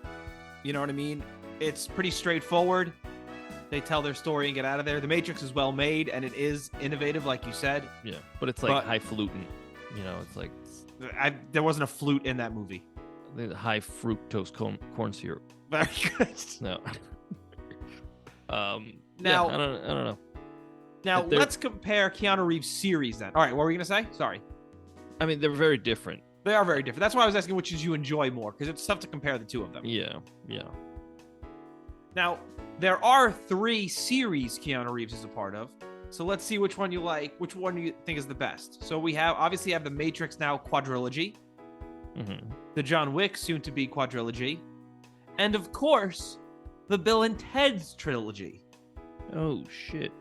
You know what I mean? It's pretty straightforward. They tell their story and get out of there. The Matrix is well made, and it is innovative, like you said. Yeah, but it's like highfalutin. You know, it's like... there wasn't a flute in that movie. High fructose corn syrup. Very good. No. Now, I don't know. Now, let's compare Keanu Reeves' series then. All right, what were you going to say? Sorry. I mean, they're very different. They are very different. That's why I was asking which you enjoy more, because it's tough to compare the two of them. Yeah. Now, there are 3 series Keanu Reeves is a part of. So let's see which one you like, which one you think is the best. So we obviously have the Matrix now quadrilogy, the John Wick soon-to-be quadrilogy, and of course, the Bill and Ted's trilogy. Oh, shit.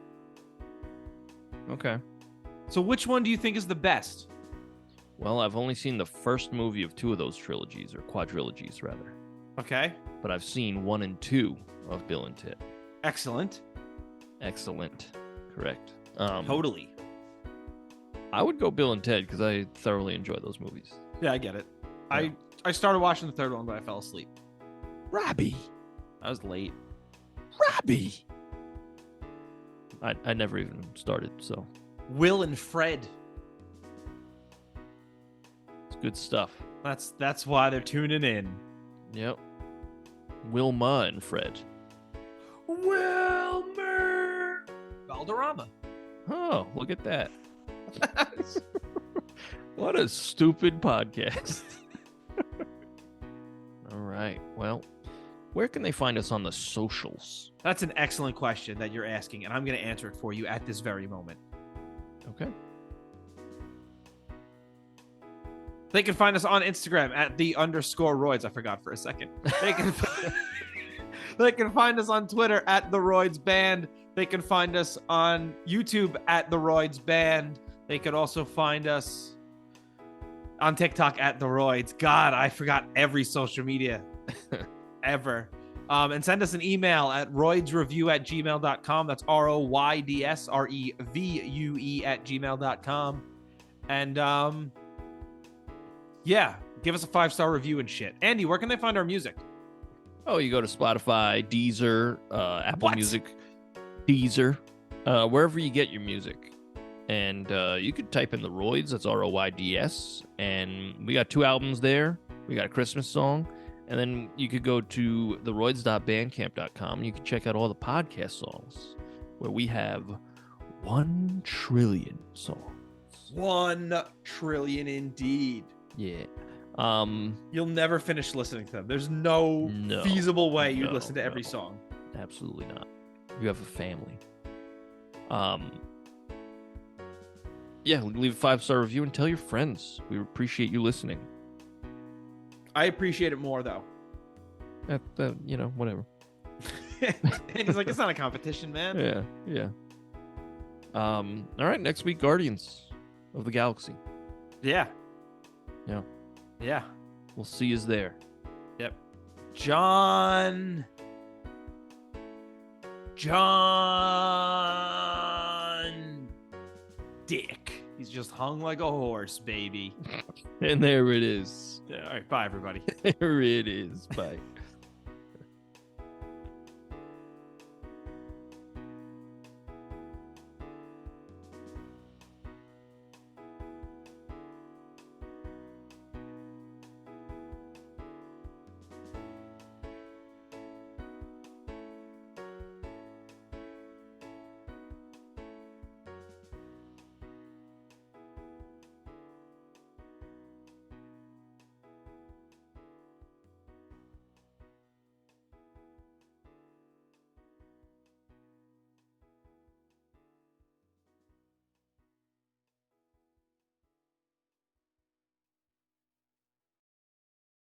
Okay. So which one do you think is the best? Well, I've only seen the first movie of 2 of those trilogies, or quadrilogies, rather. Okay. But I've seen 1 and 2 of Bill and Ted. Excellent. Correct. Totally. I would go Bill and Ted because I thoroughly enjoy those movies. Yeah, I get it. Yeah. I started watching the third one, but I fell asleep. Robbie. I was late. Robbie. I never even started, so. Will and Fred. It's good stuff. That's why they're tuning in. Yep. Wilma and Fred. Wilmer Valderrama. Oh, look at that. What a stupid podcast. All right. Well, where can they find us on the socials? That's an excellent question that you're asking, and I'm going to answer it for you at this very moment. Okay. They can find us on Instagram at @the_Royds. I forgot for a second. They can find us on Twitter at TheRoydsBand. They can find us on YouTube at TheRoydsBand. They could also find us on TikTok at TheRoyds. God, I forgot every social media ever. And send us an email at roydsreview@gmail.com. That's ROYDSREVUE @gmail.com. And Yeah, give us a 5-star review and shit. Andy, where can they find our music? Oh, you go to Spotify, Deezer, Apple What? Music, Deezer, wherever you get your music. And you could type in The Royds, that's ROYDS. And we got 2 albums there. We got a Christmas song. And then you could go to TheRoyds.bandcamp.com and you can check out all the podcast songs where we have 1 trillion songs. 1 trillion indeed. Yeah. You'll never finish listening to them. There's no feasible way you'd listen to every song. Absolutely not. You have a family. Yeah, leave a 5-star review and tell your friends. We appreciate you listening. I appreciate it more, though. Whatever. And he's like, it's not a competition, man. Yeah. All right, next week, Guardians of the Galaxy. Yeah. We'll see you there. Yep. John Dick. He's just hung like a horse, baby. And there it is. Yeah, all right, bye, everybody. There it is. Bye.